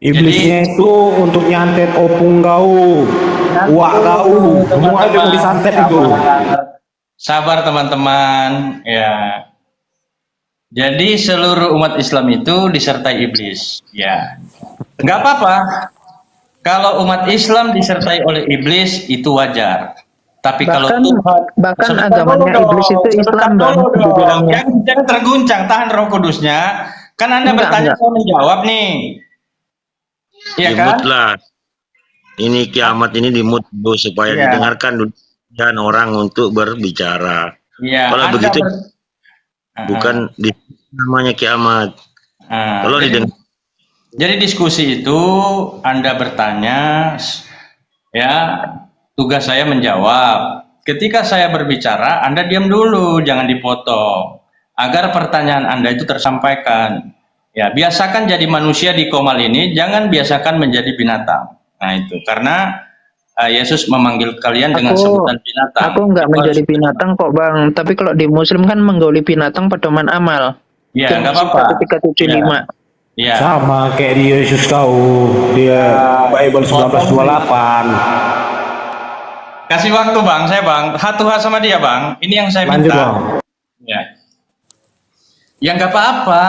Iblisnya itu untuk nyantet opung kau, uak kau, semua itu mau disantet itu. Sabar teman-teman, ya. Jadi seluruh umat Islam itu disertai iblis, ya. Nggak apa-apa. Kalau umat Islam disertai oleh iblis itu wajar. Tapi kalau Tuhan, Bahkan sebentar agamanya dulu iblis dong, itu sebentar Islam, Bang, dulu dong. dibilangnya. Jangan terguncang, tahan Roh Kudusnya. Kan Anda bertanya, saya menjawab nih. Iya kan? Dimutlah. Ini kiamat ini dimut dulu supaya Iya. didengarkan dulu dan orang untuk berbicara. Iya. Kalau Anda begitu ber- bukan namanya kiamat. Kalau didengar Jadi diskusi itu Anda bertanya, ya tugas saya menjawab. Ketika saya berbicara, Anda diam dulu, jangan dipotong, agar pertanyaan Anda itu tersampaikan. Ya, biasakan jadi manusia di Komal ini, jangan biasakan menjadi binatang. Nah itu, karena Yesus memanggil kalian dengan sebutan binatang. Aku nggak menjadi binatang kok, Bang. Tapi kalau di Muslim kan menggauli binatang pedoman amal. Ya, nggak apa-apa. 375. Ya. Sama kayak di Yesus kau, dia Bible 1928. Kasih waktu Bang, Bang. Hatu sama dia Bang. Ini yang saya Lanjut, minta. Bang. Ya. Ya nggak apa-apa.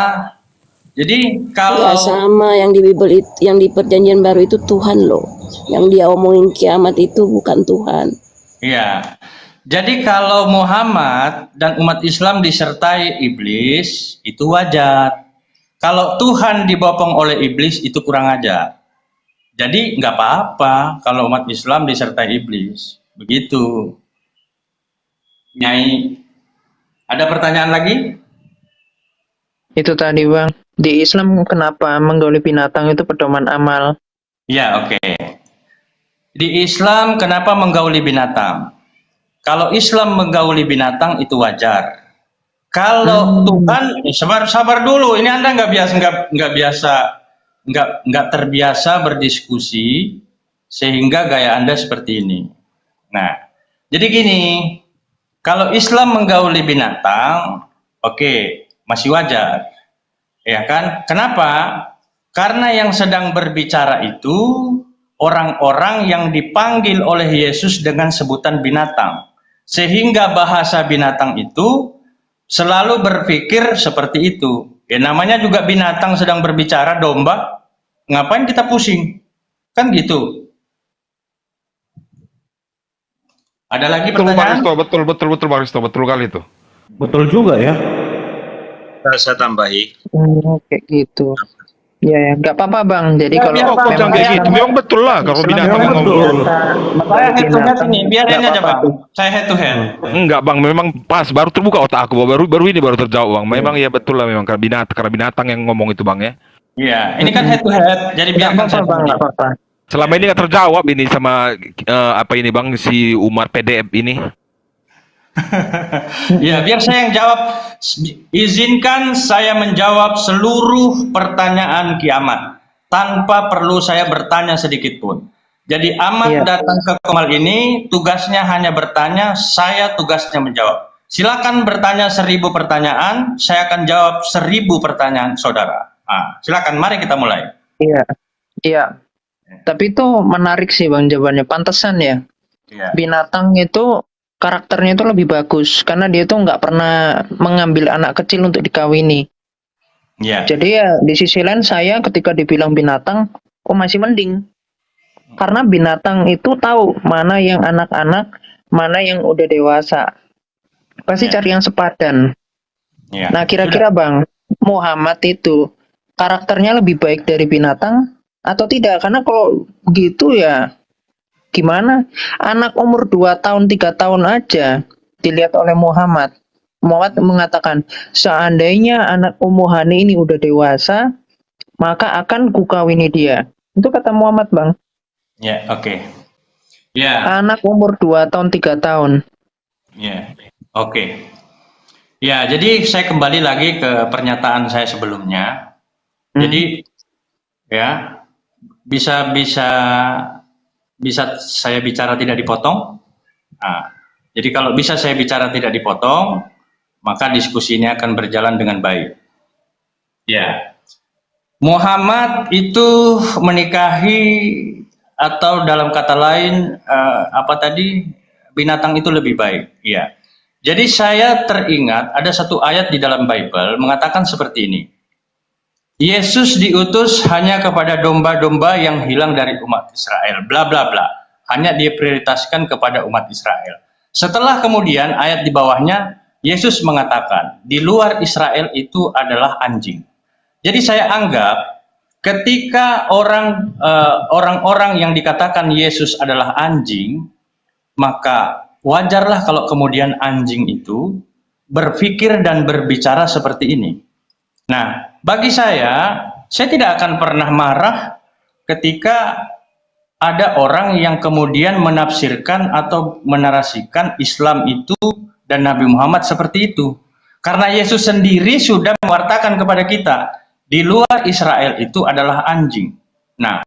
Jadi Ya kalau sama yang di Bible itu, yang di Perjanjian Baru itu Tuhan loh. Yang dia omongin kiamat itu bukan Tuhan. Iya. Jadi kalau Muhammad dan umat Islam disertai iblis itu wajar. Kalau Tuhan dibopong oleh iblis itu kurang ajar. Jadi nggak apa-apa kalau umat Islam disertai iblis. Begitu. Nyai, ada pertanyaan lagi? Itu tadi, Bang. Di Islam kenapa menggauli binatang itu pedoman amal? Ya, oke. Di Islam kenapa menggauli binatang? Kalau Islam menggauli binatang itu wajar. Kalau Tuhan, sabar dulu. Ini Anda nggak terbiasa berdiskusi sehingga gaya Anda seperti ini. Nah, jadi gini, kalau Islam menggauli binatang, oke, masih wajar, ya kan? Kenapa? Karena yang sedang berbicara itu orang-orang yang dipanggil oleh Yesus dengan sebutan binatang, sehingga bahasa binatang itu selalu berpikir seperti itu. Ya namanya juga binatang sedang berbicara, domba. Ngapain kita pusing? Kan gitu. Ada lagi Betul Bang pertanyaan? Risto, betul Bang Risto, betul kali itu. Betul juga ya. saya tambahi. Kayak gitu. Ya, ya, nggak apa-apa Bang. Jadi Ya, kalau biar Kok Bang, jangan kayak gitu? Memang betul lah kalau Islam binatang memang yang betul. ngobrol. saya head to head ini, biarin Nggak aja apa-apa Bang. tuh. Saya head to head. Enggak bang, memang pas baru terbuka otak aku, baru ini baru terjawab bang. Memang ya betul lah memang karena binatang yang ngomong itu bang ya. Iya, ini kan head to head, jadi Nggak biarkan apa-apa saya Bang, nggak apa-apa. Selama ini nggak terjawab ini sama apa ini bang si Umar PDF ini. Ya, biar saya yang jawab. Izinkan saya menjawab seluruh pertanyaan kiamat tanpa perlu saya bertanya sedikit pun. Jadi Ahmad Iya. datang ke Komal ini tugasnya hanya bertanya, saya tugasnya menjawab. Silakan bertanya 1000 pertanyaan, saya akan jawab 1000 pertanyaan saudara. Silakan, mari kita mulai. Iya, iya. Tapi itu menarik sih Bang jawabannya. Pantesan ya. Iya. Binatang itu karakternya itu lebih bagus karena dia tuh nggak pernah mengambil anak kecil untuk dikawini. Iya. Jadi ya di sisi lain saya ketika dibilang binatang, kok masih mending. Karena binatang itu tahu mana yang anak-anak, mana yang udah dewasa. Pasti Iya. cari yang sepadan. Iya. Nah kira-kira Bang, Muhammad itu karakternya lebih baik dari binatang atau tidak? Karena kalau begitu ya gimana? Anak umur 2 tahun, 3 tahun aja dilihat oleh Muhammad. Muhammad mengatakan, seandainya anak Ummu Hani ini udah dewasa, maka akan kukawini dia. Itu kata Muhammad Bang. Ya, oke. Ya. Anak umur 2 tahun, 3 tahun. Ya, oke. Ya, jadi saya kembali lagi ke pernyataan saya sebelumnya. Jadi, ya, bisa saya bicara tidak dipotong. Jadi kalau bisa saya bicara tidak dipotong, maka diskusi ini akan berjalan dengan baik. Ya, Muhammad itu menikahi atau dalam kata lain binatang itu lebih baik. Ya. Jadi saya teringat ada satu ayat di dalam Bible mengatakan seperti ini. Yesus diutus hanya kepada domba-domba yang hilang dari umat Israel. Bla bla bla. Hanya dia prioritaskan kepada umat Israel. Setelah kemudian ayat di bawahnya Yesus mengatakan di luar Israel itu adalah anjing. Jadi saya anggap ketika orang-orang yang dikatakan Yesus adalah anjing, maka wajarlah kalau kemudian anjing itu berpikir dan berbicara seperti ini. Nah, bagi saya tidak akan pernah marah ketika ada orang yang kemudian menafsirkan atau menarasikan Islam itu dan Nabi Muhammad seperti itu. Karena Yesus sendiri sudah mewartakan kepada kita, di luar Israel itu adalah anjing. Nah,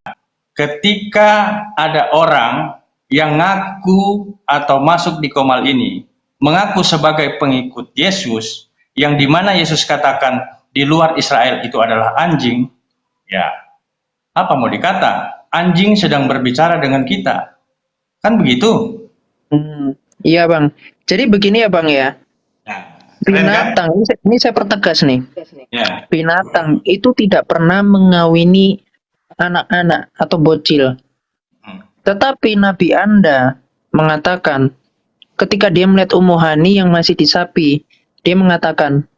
ketika ada orang yang ngaku atau masuk di Komal ini, mengaku sebagai pengikut Yesus, yang dimana Yesus katakan di luar Israel itu adalah anjing, ya apa mau dikata? Anjing sedang berbicara dengan kita, kan begitu? Iya Bang. Jadi begini ya Bang ya. Binatang, ini saya pertegas nih. Ya. Binatang itu tidak pernah mengawini anak-anak atau bocil. Tetapi Nabi Anda mengatakan ketika dia melihat Ummu Hani yang masih disapi, dia mengatakan,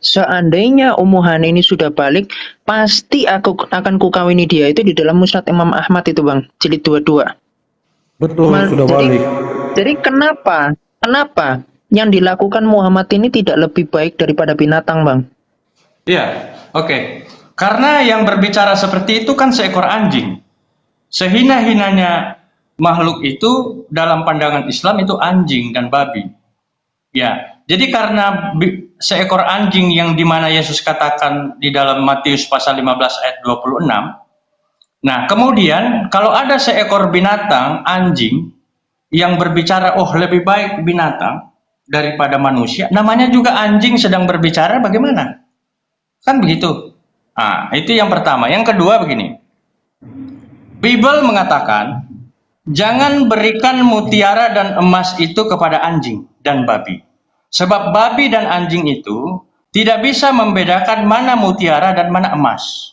seandainya Ummu Hani ini sudah balik, pasti aku akan kukawini dia. Itu di dalam Musnad Imam Ahmad itu Bang, jilid 22. Betul, sudah balik. Jadi kenapa yang dilakukan Muhammad ini tidak lebih baik daripada binatang Bang? Iya, oke. Karena yang berbicara seperti itu kan seekor anjing. Sehina-hinanya makhluk itu dalam pandangan Islam itu anjing dan babi. Ya, jadi karena seekor anjing yang dimana Yesus katakan di dalam Matius pasal 15 ayat 26. Nah, kemudian kalau ada seekor binatang, anjing, yang berbicara, oh lebih baik binatang daripada manusia, namanya juga anjing sedang berbicara, bagaimana? Kan begitu. Nah, itu yang pertama. Yang kedua begini. Bible mengatakan, jangan berikan mutiara dan emas itu kepada anjing dan babi. Sebab babi dan anjing itu tidak bisa membedakan mana mutiara dan mana emas.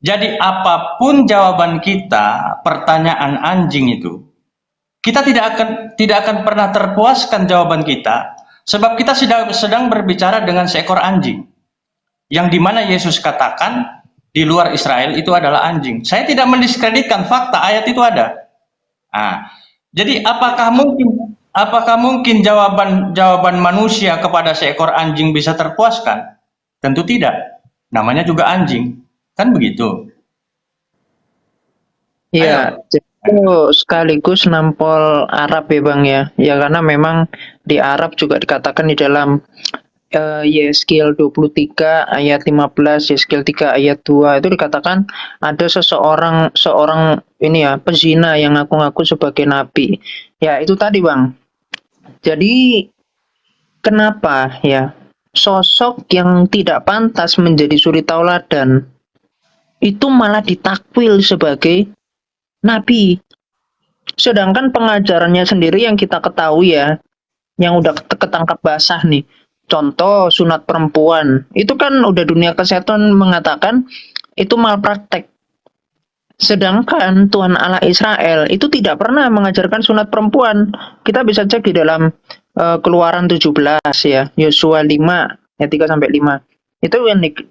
Jadi apapun jawaban kita, pertanyaan anjing itu, kita tidak akan pernah terpuaskan jawaban kita, sebab kita sedang berbicara dengan seekor anjing. yang dimana Yesus katakan di luar Israel itu adalah anjing. Saya tidak mendiskreditkan fakta, ayat itu ada. Nah, jadi apakah mungkin jawaban manusia kepada seekor anjing bisa terpuaskan? Tentu tidak. Namanya juga anjing, kan begitu? Iya, itu sekaligus nampol Arab ya Bang ya. Ya karena memang di Arab juga dikatakan di dalam Yeskil 23 ayat 15, Yeskil 3 ayat 2 itu dikatakan ada seorang ini ya, pezina yang ngaku-ngaku sebagai nabi. Ya, itu tadi Bang. Jadi kenapa ya sosok yang tidak pantas menjadi suri tauladan itu malah ditakwil sebagai nabi. Sedangkan pengajarannya sendiri yang kita ketahui ya, yang udah ketangkap basah nih. Contoh sunat perempuan, itu kan udah dunia kesehatan mengatakan itu malpraktek. Sedangkan Tuhan Allah Israel itu tidak pernah mengajarkan sunat perempuan. Kita bisa cek di dalam Keluaran 17 ya, Yosua 5 ayat 3 sampai 5.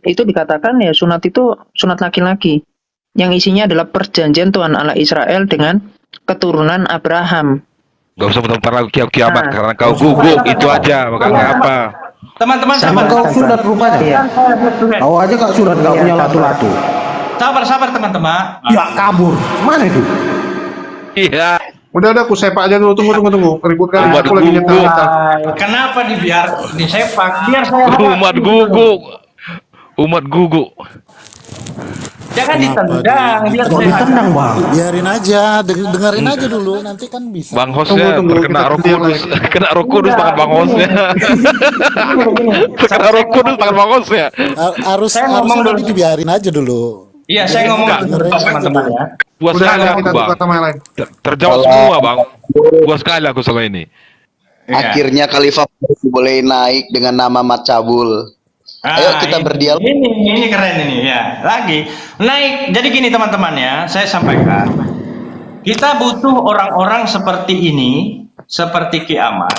Itu dikatakan ya sunat itu sunat laki-laki yang isinya adalah perjanjian Tuhan Allah Israel dengan keturunan Abraham. Gak usah bentar lagi kiamat karena kau guguk itu aja, makanya apa? Teman-teman, Sama kau surat rupanya. Iya. Kau aja kak surat gak punya latu-latu. Sabar teman-teman. Ya kabur. Mana itu? Iya. Udah aku sepak aja dulu, tunggu. Ribut kali, aku lagi nyetel. Kenapa disepak? Biar saya Umat guguk. Jangan ditendang, biar Kok ditendang bang? Biarin aja, dengerin aja dulu, nanti kan bisa. Bang hostnya terkena Roh Kudus, kena Roh Kudus tangan Bang hostnya. Terkena Roh Kudus tangan Bang hostnya. Harus tadi dibiarin aja dulu. Iya, saya ngomong dulu teman-teman ya. Puas Udah sekali aku kita Bang. tukar sama yang lain. Terjawab semua Bang. Puas sekali aku sama ini. Akhirnya Khalifah boleh naik dengan nama Mat Cabul. Ayo kita berdialog. Ini keren ini ya. Lagi naik. Jadi gini teman-teman ya, saya sampaikan. Kita butuh orang-orang seperti ini, seperti Ki Ahmad,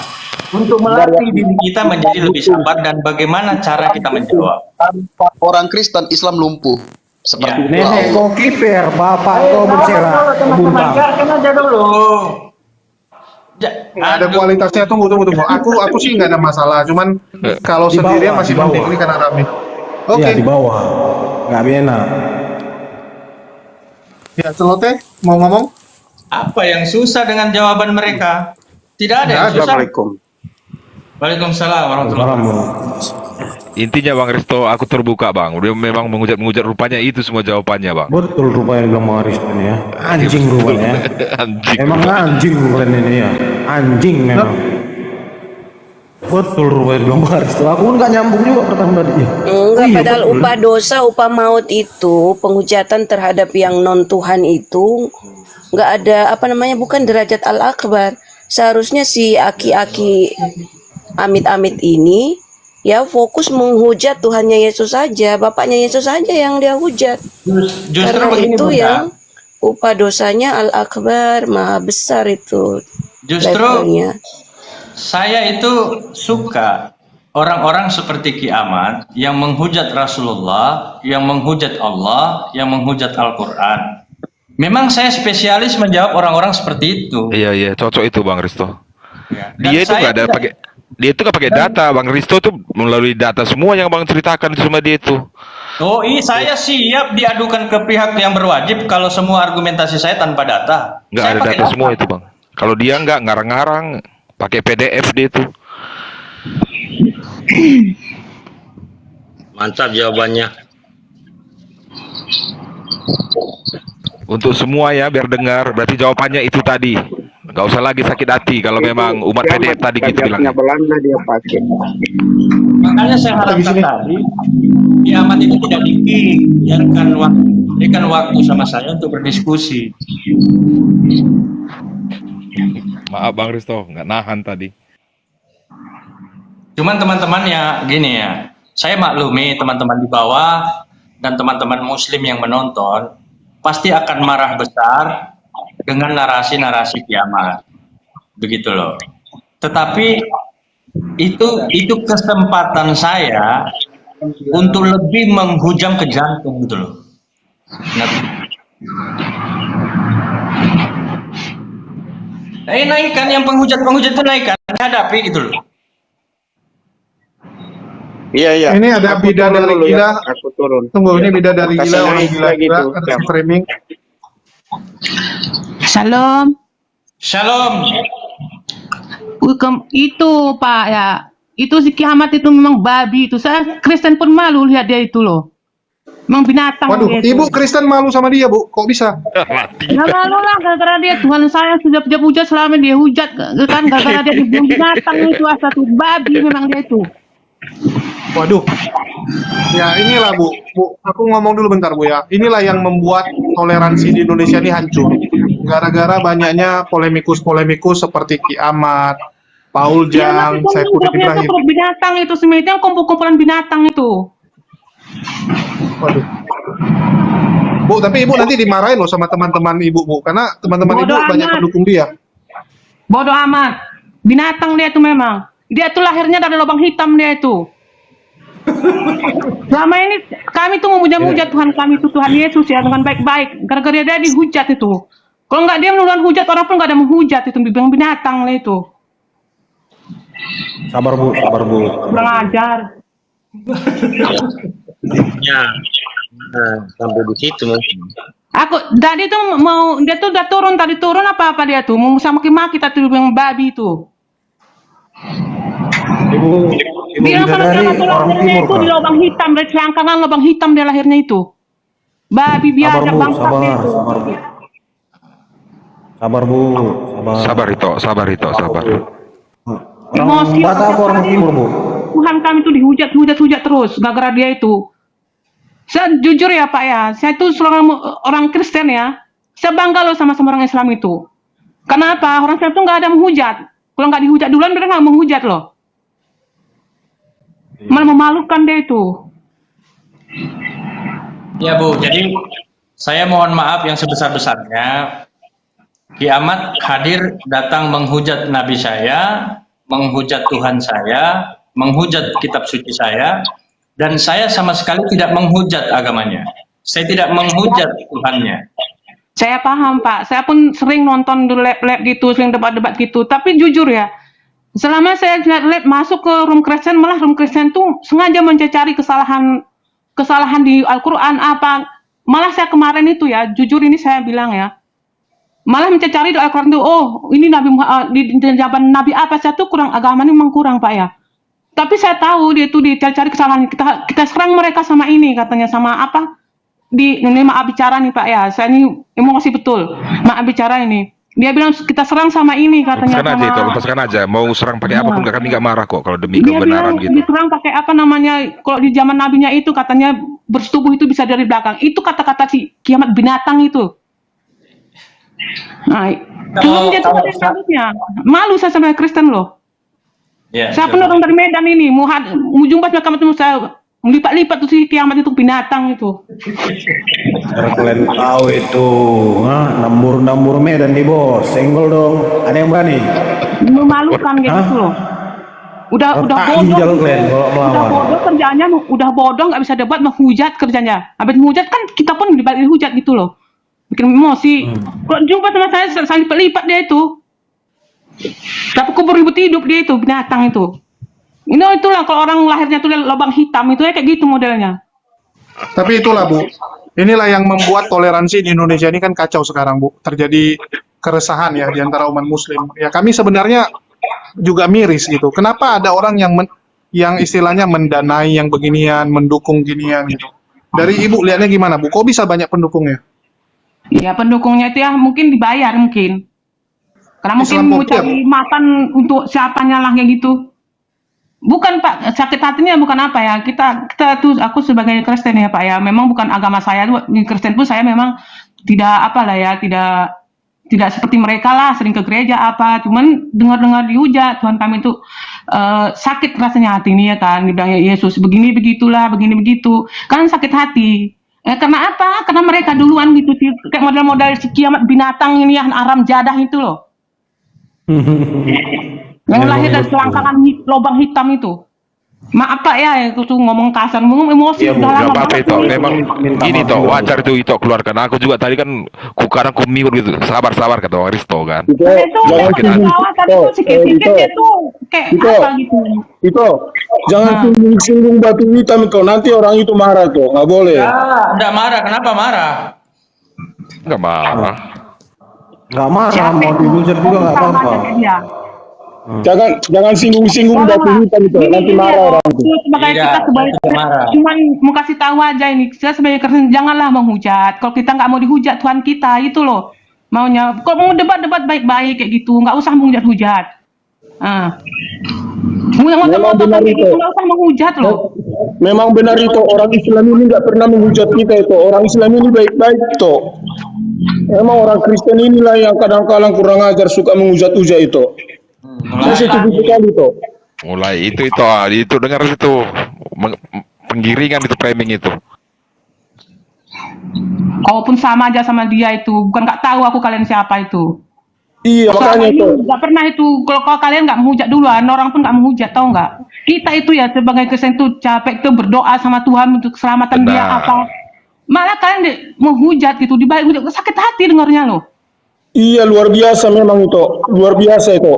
untuk melatih diri kita menjadi lebih sabar dan bagaimana cara kita menjawab. Orang Kristen Islam lumpuh. Seperti Nenek kau kiper, bapak kau bercerak. Buntang. Dengarkan aja dulu. Ada kualitasnya, tunggu. Aku sih nggak ada masalah, cuman kalau Di bawah, sendirian masih di bawah. penting ini karena rame. Iya Oke. di bawah. Gak enak. Ya, Celoteh mau ngomong? Apa yang susah dengan jawaban mereka? Tidak ada yang susah. Waalaikumsalam warahmatullahi wabarakatuh. Intinya Bang Risto, aku terbuka Bang. Dia memang mengujar rupanya itu semua jawabannya Bang. Betul rupanya bilang Bang Ariston ya. Anjing rupanya. Anjing. Emang anjing rupanya ini ya. Anjing memang. Betul rupanya bilang Bang Ariston. Aku pun gak nyambung juga pertama tadi. Enggak, padahal upah dosa, upah maut itu, penghujatan terhadap yang non Tuhan itu nggak ada bukan derajat al-akbar. Seharusnya si aki-aki amit-amit ini ya fokus menghujat Tuhannya Yesus saja, Bapaknya Yesus saja yang dia hujat. Justru Karena begini itu Bunda. yang upah dosanya al-akbar, maha besar itu Justru levelnya. saya itu suka orang-orang seperti Ki Ahmad yang menghujat Rasulullah, yang menghujat Allah, yang menghujat Al-Quran. Memang saya spesialis menjawab orang-orang seperti itu. Iya, cocok itu Bang Risto. Ya. Dan Dia itu saya nggak ada tidak- pakai. Dia itu nggak pakai data, Bang Risto tuh melalui data semua yang Bang ceritakan sama dia itu. Oh iya, saya siap diadukan ke pihak yang berwajib kalau semua argumentasi saya tanpa data. Nggak Saya ada pakai data semua itu Bang. Kalau dia nggak ngarang-ngarang, pakai PDF dia itu. Mantap jawabannya. Untuk semua ya biar dengar, berarti jawabannya itu tadi. Nggak usah lagi sakit hati kalau memang umat PDF tadi gitu bilangnya. Belanda dia pakai. Makanya saya harapkan tadi kiamat itu tidak dikik, berikan waktu sama saya untuk berdiskusi. Maaf Bang Risto, nggak nahan tadi. Cuman teman-teman ya gini ya, saya maklumi teman-teman di bawah dan teman-teman muslim yang menonton pasti akan marah besar dengan narasi-narasi kiamat. Begitu loh. Tetapi itu kesempatan saya untuk lebih menghujam ke jantung gitu loh. Naikkan yang penghujat itu naikkan, hadapi gitu loh. Iya. Ini ada bidadari gila. Aku turun. Tunggu, ini bidadari Kasih gila, orang naik gila lagi gila, tuh, ada Jam. framing. Shalom. Shalom. Itu Pak ya, itu si kiamat itu memang babi itu. Saya Kristen pun malu lihat dia itu loh. Memang binatang Waduh, dia itu. Ibu Kristen malu sama dia, Bu. Kok bisa? Ya malu lah gara-gara dia Tuhan saya sudah hujat selama dia hujat kan gara-gara dia dibilang binatang itu satu babi memang dia itu. Waduh. Ya inilah Bu. Aku ngomong dulu bentar Bu ya. Inilah yang membuat toleransi di Indonesia ini hancur. Gara-gara banyaknya polemikus-polemikus seperti Ki Ahmad, Paul Jang, Saifuddin Ibrahim. Itu binatang itu semuanya kumpul-kumpulan binatang itu. Waduh. Bu, tapi Ibu nanti dimarahin loh sama teman-teman Ibu, Bu. Karena teman-teman Ibu banyak pendukung dia. Bodoh amat. Binatang dia itu memang. Dia itu lahirnya dari lubang hitam dia itu. Selama ini kami tuh memuja-muja Tuhan kami itu Tuhan Yesus ya dengan baik-baik. Gara-gara dia dihujat itu. Kalau nggak dia menuluan hujat orang pun nggak ada menghujat itu dibilang binatang lah itu. Sabar Bu. Kurang ajar. Ya, sampai di situ mungkin. Aku tadi tuh mau dia tuh udah turun apa dia tuh mau sama maki kita tuh yang babi itu. Ibu Bilang kalau bidadari dia orang lahirnya timur itu kah? di lubang hitam dari selangkangan lubang hitam dia lahirnya itu. Babi Sabar biadab Bu, bangsat dia itu. Sabar Bu. Sabar Ito. Emosi Batak apa orang timur Bu? Tuhan kami tuh dihujat terus gara-gara dia itu. Saya jujur ya Pak ya, saya tuh seorang orang Kristen ya. Saya bangga loh sama orang Islam itu. Kenapa? Orang Islam tuh nggak ada menghujat. Kalau nggak dihujat duluan mereka nggak menghujat loh. Malah memalukan dia itu. Ya Bu, jadi saya mohon maaf yang sebesar-besarnya. Ki Ahmad hadir datang menghujat Nabi saya, menghujat Tuhan saya, menghujat kitab suci saya, dan saya sama sekali tidak menghujat agamanya. Saya tidak menghujat Tuhannya. Saya paham Pak, saya pun sering nonton di lab-lab gitu, sering debat-debat gitu. Tapi jujur ya, selama saya lihat lab masuk ke room Kristen, malah room Kristen tuh sengaja mencari kesalahan di Al-Quran apa. Malah saya kemarin itu ya, jujur ini saya bilang ya, malah mencari di Al-Quran itu, oh ini di zaman Nabi apa, saya tuh kurang agama ini memang kurang Pak ya. Tapi saya tahu dia tuh dicari kesalahan, kita serang mereka sama ini katanya, sama apa, ini maaf bicara nih Pak ya, saya ini emosi betul, maaf bicara ini. Dia bilang kita serang sama ini katanya. Lepaskan aja. Mau serang pakai apapun kami nggak marah kok kalau demi Dia kebenaran bilang gitu. diserang pakai apa namanya, kalau di zaman nabinya itu katanya bersetubuh itu bisa dari belakang. Itu kata-kata si kiamat binatang itu. Nah, belum dia tuh ada malu saya sama Kristen loh. Ya, Saya pun orang dari Medan ini, mau jumpa sama kamu saya melipat-lipat tuh si kiamat itu binatang itu. Karena kalian tahu itu, nambur Medan di bos, senggol dong. Ada yang berani? Memalukan gitu loh. Udah bodoh. Udah bodoh kerjaannya, udah bodoh nggak bisa debat, menghujat kerjanya. Habis menghujat kan kita pun dibalik hujat gitu loh. Bikin emosi. Kalau jumpa sama saya lipat-lipat dia itu. Tapi kubur hidup dia itu binatang itu. Itulah kalau orang lahirnya tuh lubang hitam itu ya kayak gitu modelnya. Tapi itulah Bu, inilah yang membuat toleransi di Indonesia ini kan kacau sekarang Bu. Terjadi keresahan ya di antara umat Muslim. Ya kami sebenarnya juga miris gitu. Kenapa ada orang yang istilahnya mendanai yang beginian, mendukung ginian gitu. Dari Ibu lihatnya gimana Bu? Kok bisa banyak pendukungnya? Ya pendukungnya itu ya mungkin dibayar mungkin. Karena mungkin mau cari makan untuk siapanya lah kayak gitu. Bukan Pak, sakit hatinya bukan apa ya, kita tuh, aku sebagai Kristen ya Pak ya, memang bukan agama saya, di Kristen pun saya memang tidak apalah ya, tidak seperti mereka lah, sering ke gereja apa, cuman dengar-dengar dihujat, Tuhan kami itu sakit rasanya hati ini ya kan, dibilang Yesus begini begitulah, begini begitu, kan sakit hati. Karena apa? Karena mereka duluan gitu, kayak model-model si kiamat binatang ini yang aram jadah itu loh. Yang lahir dari selangkangan lubang hitam itu. Maaf Pak ya, itu tuh ngomong kasar, ngomong emosi Iya, Bu. udah Gak lama apa-apa banget itu, ini. memang Minta gini maaf toh, dulu. wajar itu keluarkan. Aku juga tadi kan kadang kumikir gitu, sabar-sabar kata Bang Risto kan. Itu Jangan lewat bawah tadi tuh sikit-sikit dia tuh kayak apa gitu. Itu jangan singgung-singgung batu hitam itu, nanti orang itu marah tuh, nggak boleh. Enggak marah, kenapa marah? Enggak marah. Nggak marah, mau dihujat juga nggak Sama apa-apa. aja dia. Jangan singgung-singgung batu hitam itu, nanti marah orang itu. Sebagai Tidak, kita sebagai tidak marah. cuman mau kasih tahu aja ini, kita sebagai Kristen janganlah menghujat. Kalau kita nggak mau dihujat Tuhan kita itu loh maunya. Kalau mau debat-debat baik-baik kayak gitu, nggak usah menghujat-hujat. Ngotot-ngotot benar kayak itu. gitu nggak usah menghujat loh. Memang benar itu, orang Islam ini nggak pernah menghujat kita itu. Orang Islam ini baik-baik itu. Memang orang Kristen inilah yang kadang-kadang kurang ajar, suka menghujat-hujat itu. Saya setuju sekali itu. Mulai itu dengar itu penggiringan itu, framing itu. Kalaupun sama aja sama dia itu, bukan nggak tahu aku kalian siapa itu. Iya, makanya itu. Nggak pernah itu, kalau kalian nggak menghujat duluan, orang pun nggak menghujat, tahu nggak? Kita itu ya sebagai Kristen itu capek tuh berdoa sama Tuhan untuk keselamatan dia Benar. apa. Malah kalian menghujat gitu, dibalik hujat, sakit hati dengarnya loh. Iya, luar biasa memang itu. Luar biasa itu.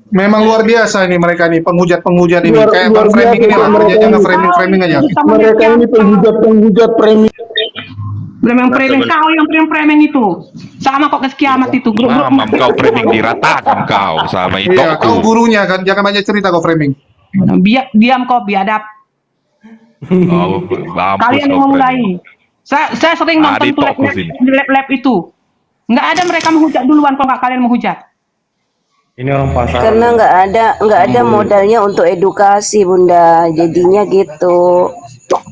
Memang luar biasa ini mereka nih, penghujat-penghujat ini. Kayak luar Bang Framing biasa ini lah, mereka kerjanya ini. nge-framing aja. Mereka ini penghujat premium. Framing kau yang framing itu, sama kok ke kiamat itu. Mamam kau framing diratakan kau sama itu. Iya, kau gurunya kan, jangan banyak cerita kau framing. Diam kok, biadab. Oh, mampus Kalian yang kau memulai. framing. Saya sering nonton Adi tuh fokus ini. lab itu. Nggak ada mereka menghujat duluan kalau nggak kalian menghujat. Ini orang pasaran. Karena nggak ada modalnya untuk edukasi Bunda, jadinya gitu.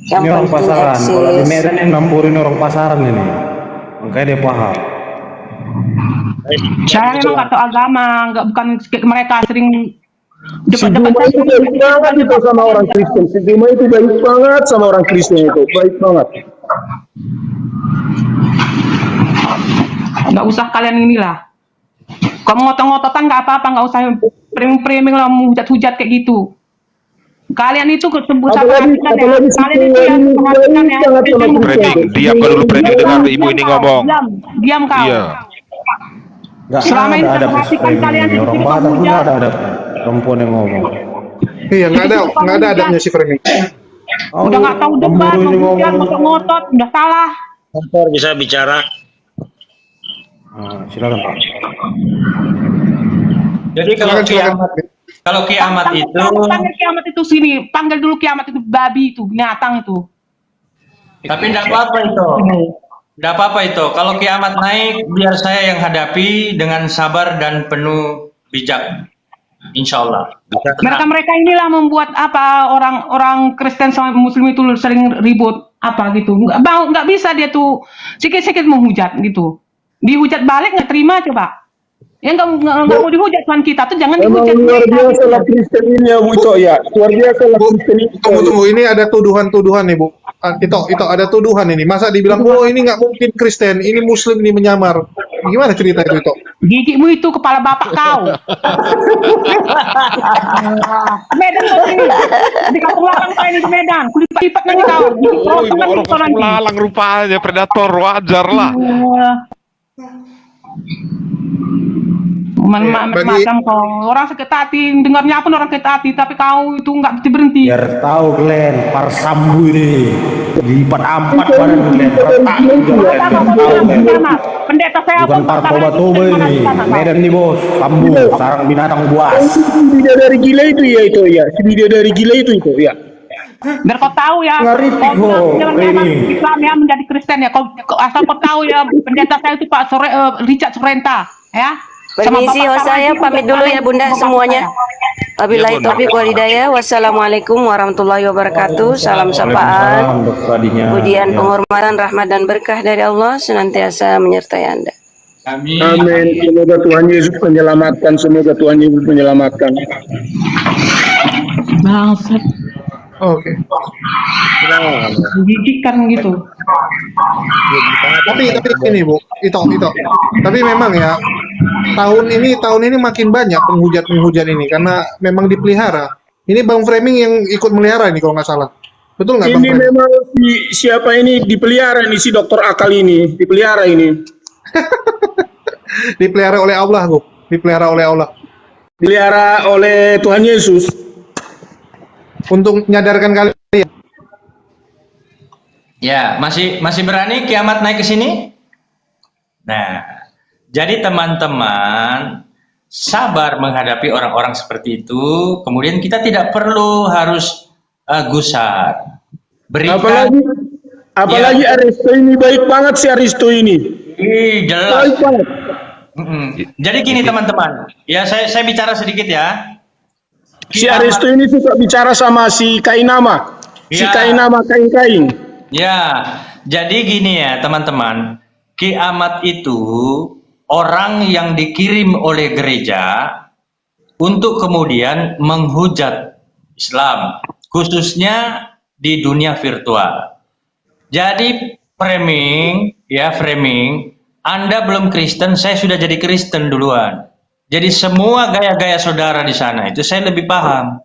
Yang Ini orang penting pasaran. Kalau di eksis. Medan yang nampurin orang pasaran ini. Makanya dia paham. Saya memang nggak tahu agama, bukan mereka sering Si Duma itu baik banget itu sama orang Kristen. Si Duma itu baik banget sama orang Kristen itu. Baik banget. Nggak usah kalian inilah. Kamu ngotot-ngototan nggak apa-apa, nggak usah framing lah menghujat-hujat kayak gitu. Kalian itu kesebut sama Apalagi kalian itu yang memperhatikan ya. Framing, diam kau dulu framing, dengar ibu ini ngomong. Diam kau. Iya. Nggak Selama ini ada perhatikan framing kalian ini. itu Orang tidak Batak pun menghujat. ada perempuan yang ngomong. Iya, nggak ada adabnya si framing. Udah nggak tahu debat, Pemburu ini menghujat, ngomong. ngotot-ngotot, udah salah. Bisa bicara. Silakan Pak. Jadi kalau kiamat itu Panggil kiamat itu sini, panggil dulu kiamat itu babi itu, binatang itu. tapi enggak apa-apa itu. Enggak apa-apa itu. Kalau kiamat naik, biar saya yang hadapi dengan sabar dan penuh bijak. Insya Allah. Mereka inilah membuat apa orang Kristen sama Muslim itu sering ribut apa gitu. Nggak bisa dia tuh sikit-sikit menghujat gitu. Dihujat balik nggak terima coba. Ya nggak mau dihujat Tuhan kita tuh jangan Memang dihujat. luar biasa lah Kristen ini ya Bu Ito ya. Luar biasa lah Kristen ini. Tunggu, ini ada tuduhan-tuduhan nih Bu. Itu ada tuduhan ini. Masa dibilang, oh ini nggak mungkin Kristen, ini Muslim, ini menyamar. Gimana cerita itu? Gigimu itu kepala bapak kau. Medan kau sini. Di kampung Lalang saya ini di Medan. Kulipat-lipat nanti kau. Oh, ibu orang kampung lalang rupanya predator, wajar lah. Macam kau orang sakit hati, dengarnya pun orang sakit hati, tapi kau itu nggak berhenti. Biar tahu Glenn, Parsambu ini lipat ampat badan Glenn. Retak juga Glenn. Pendeta saya Bukan Partoba-toba ini. Medan nih bos, Sambu, sarang binatang buas. Si bidadari gila itu ya itu ya. Si bidadari gila itu ya. Biar kau tahu ya, Ngeritik kau kok, jangan ini. Islam ya menjadi Kristen ya. Asal kau tahu ya, pendeta saya itu Pak Richard Sorrenta, ya. Permisi, saya pamit dulu ya Bunda semuanya. Wabillahi taufiq wal hidayah. Wassalamualaikum warahmatullahi wabarakatuh. Salam sapaan, pujian, penghormatan, rahmat dan berkah dari Allah senantiasa menyertai Anda. Amin. Amin. Semoga Tuhan Yesus menyelamatkan. Semoga Tuhan Yesus menyelamatkan. Bangsat. Oke. Menjijikan gitu. Tapi ini Bu, itu. Tapi memang ya tahun ini makin banyak penghujat ini karena memang dipelihara. Ini Bang Framing yang ikut melihara ini kalau nggak salah. Betul nggak Bang Ini Framing? memang siapa ini dipelihara nih si dokter akal ini, dipelihara ini. Dipelihara oleh Allah, Bu. Dipelihara oleh Allah. Dipelihara oleh Tuhan Yesus. Untuk menyadarkan kalian. Ya, masih berani kiamat naik ke sini? Nah, jadi teman-teman sabar menghadapi orang-orang seperti itu. Kemudian kita tidak perlu harus gusar. Berikan. Apalagi Aristo ini baik banget si Aristo ini. Jelas. Baik banget. Jadi gini teman-teman, ya saya bicara sedikit ya. Si Aristo ini suka bicara sama si Kainama. Si Kainama kain-kain. Ya, jadi gini ya teman-teman, kiamat itu orang yang dikirim oleh gereja untuk kemudian menghujat Islam, khususnya di dunia virtual. Jadi framing, Anda belum Kristen, saya sudah jadi Kristen duluan. Jadi semua gaya-gaya saudara di sana itu saya lebih paham.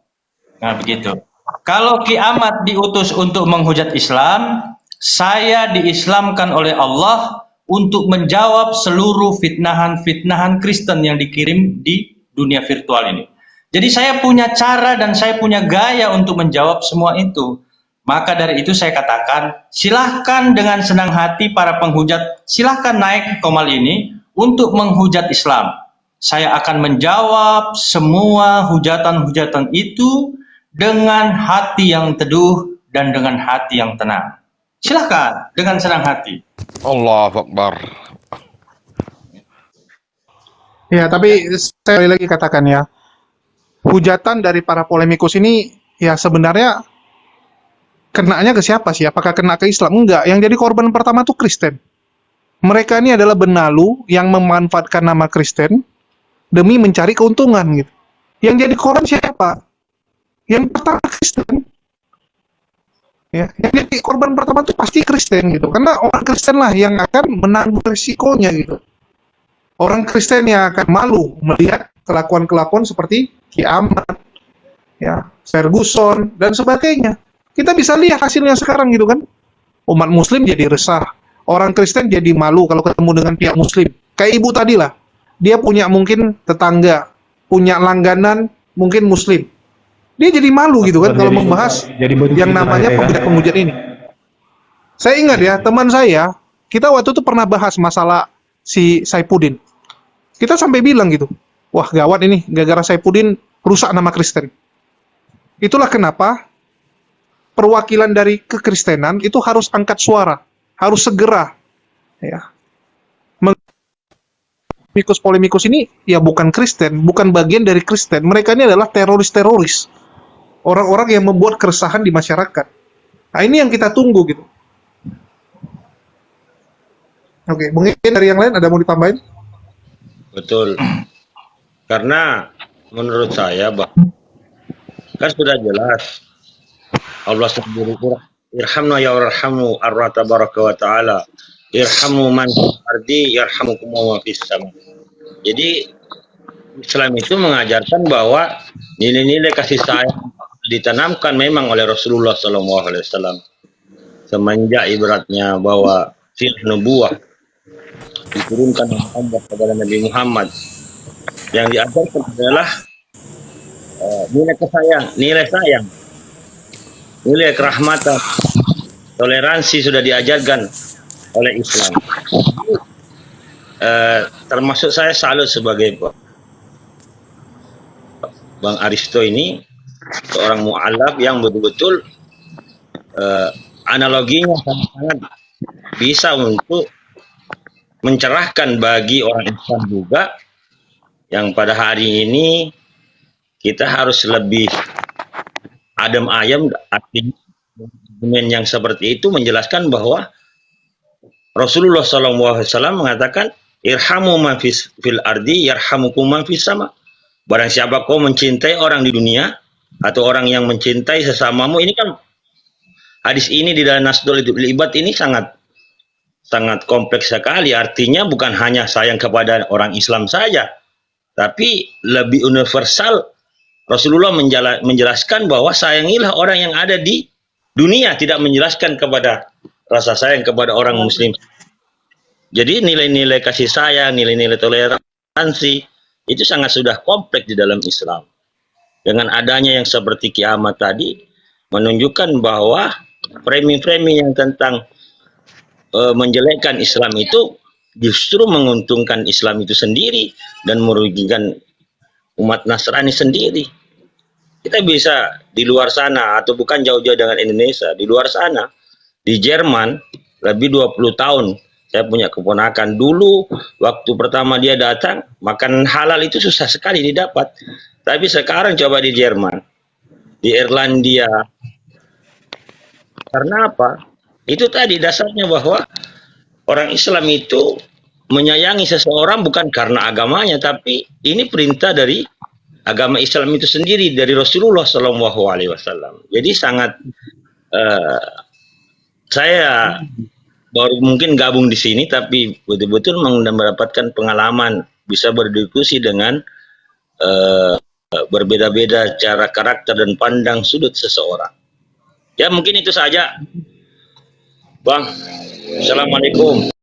Nah begitu. Kalau kiamat diutus untuk menghujat Islam, saya diislamkan oleh Allah untuk menjawab seluruh fitnahan-fitnahan Kristen yang dikirim di dunia virtual ini. Jadi saya punya cara dan saya punya gaya untuk menjawab semua itu. Maka dari itu saya katakan, silahkan dengan senang hati para penghujat, silahkan naik ke Komal ini untuk menghujat Islam. Saya akan menjawab semua hujatan-hujatan itu dengan hati yang teduh dan dengan hati yang tenang. Silahkan dengan senang hati. Allahu Akbar. Ya, tapi saya lagi katakan ya, hujatan dari para polemikus ini ya sebenarnya kenanya ke siapa sih? Apakah kena ke Islam? Enggak. Yang jadi korban pertama tuh Kristen. Mereka ini adalah benalu yang memanfaatkan nama Kristen demi mencari keuntungan gitu. Yang jadi korban siapa? Yang pertama Kristen. Ya, yang jadi korban pertama itu pasti Kristen gitu. Karena orang Kristen lah yang akan menanggung resikonya gitu. Orang Kristen yang akan malu melihat kelakuan-kelakuan seperti kiamat, ya, Ferguson dan sebagainya. Kita bisa lihat hasilnya sekarang gitu kan. Umat Muslim jadi resah. Orang Kristen jadi malu kalau ketemu dengan pihak Muslim. Kayak ibu tadi lah. Dia punya mungkin tetangga, punya langganan mungkin Muslim. Dia jadi malu gitu kan kalau membahas yang namanya penghujat-penghujat ini. Saya ingat ya, teman saya, kita waktu itu pernah bahas masalah si Saifuddin. Kita sampai bilang gitu, wah gawat ini, gara-gara Saifuddin rusak nama Kristen. Itulah kenapa perwakilan dari kekristenan itu harus angkat suara, harus segera. Ya. Polemikus ini ya bukan Kristen, bukan bagian dari Kristen. Mereka ini adalah teroris-teroris. Orang-orang yang membuat keresahan di masyarakat. Nah, ini yang kita tunggu gitu. Oke, mungkin dari yang lain ada mau ditambahin? Betul. Karena menurut saya, kan sudah jelas Allah sendiri irhamna ya warhamnu ar-Rahman tabaraka wa ta'ala. Irhamu man fil ardi yarhamukum man fis sama. Jadi Islam itu mengajarkan bahwa nilai-nilai kasih sayang ditanamkan memang oleh Rasulullah SAW semenjak ibaratnya bahwa sirah nubuwah diturunkan oleh Allah kepada Nabi Muhammad. Yang diajarkan adalah nilai sayang, nilai kerahmatan, toleransi sudah diajarkan oleh Islam. Termasuk saya salut sebagai Bang Aristo ini seorang mu'alaf yang betul-betul analoginya sangat-sangat bisa untuk mencerahkan bagi orang Islam juga, yang pada hari ini kita harus lebih adem ayem. Artinya argumen yang seperti itu menjelaskan bahwa Rasulullah SAW mengatakan irhamu man fil ardi yarhamukum man fis sama. Barang siapa kau mencintai orang di dunia atau orang yang mencintai sesamamu, ini kan hadis ini di dalam Nasdul Ibad ini sangat kompleks sekali. Artinya bukan hanya sayang kepada orang Islam saja, tapi lebih universal Rasulullah menjelaskan bahwa sayangilah orang yang ada di dunia, tidak menjelaskan kepada rasa sayang kepada orang muslim. Jadi nilai-nilai kasih sayang, nilai-nilai toleransi itu sangat sudah kompleks di dalam Islam. Dengan adanya yang seperti kiamat tadi menunjukkan bahwa framing-framing yang tentang menjelekkan Islam itu justru menguntungkan Islam itu sendiri dan merugikan umat Nasrani sendiri. Kita bisa di luar sana, atau bukan jauh-jauh dengan Indonesia, di luar sana, di Jerman lebih 20 tahun saya punya keponakan. Dulu waktu pertama dia datang, makanan halal itu susah sekali didapat. Tapi sekarang coba di Jerman, di Irlandia. Karena apa? Itu tadi dasarnya bahwa orang Islam itu menyayangi seseorang bukan karena agamanya, tapi ini perintah dari agama Islam itu sendiri, dari Rasulullah SAW. Jadi sangat saya baru mungkin gabung di sini, tapi betul-betul mendapatkan pengalaman bisa berdiskusi dengan berbeda-beda cara karakter dan pandang sudut seseorang. Ya mungkin itu saja, Bang. Assalamualaikum.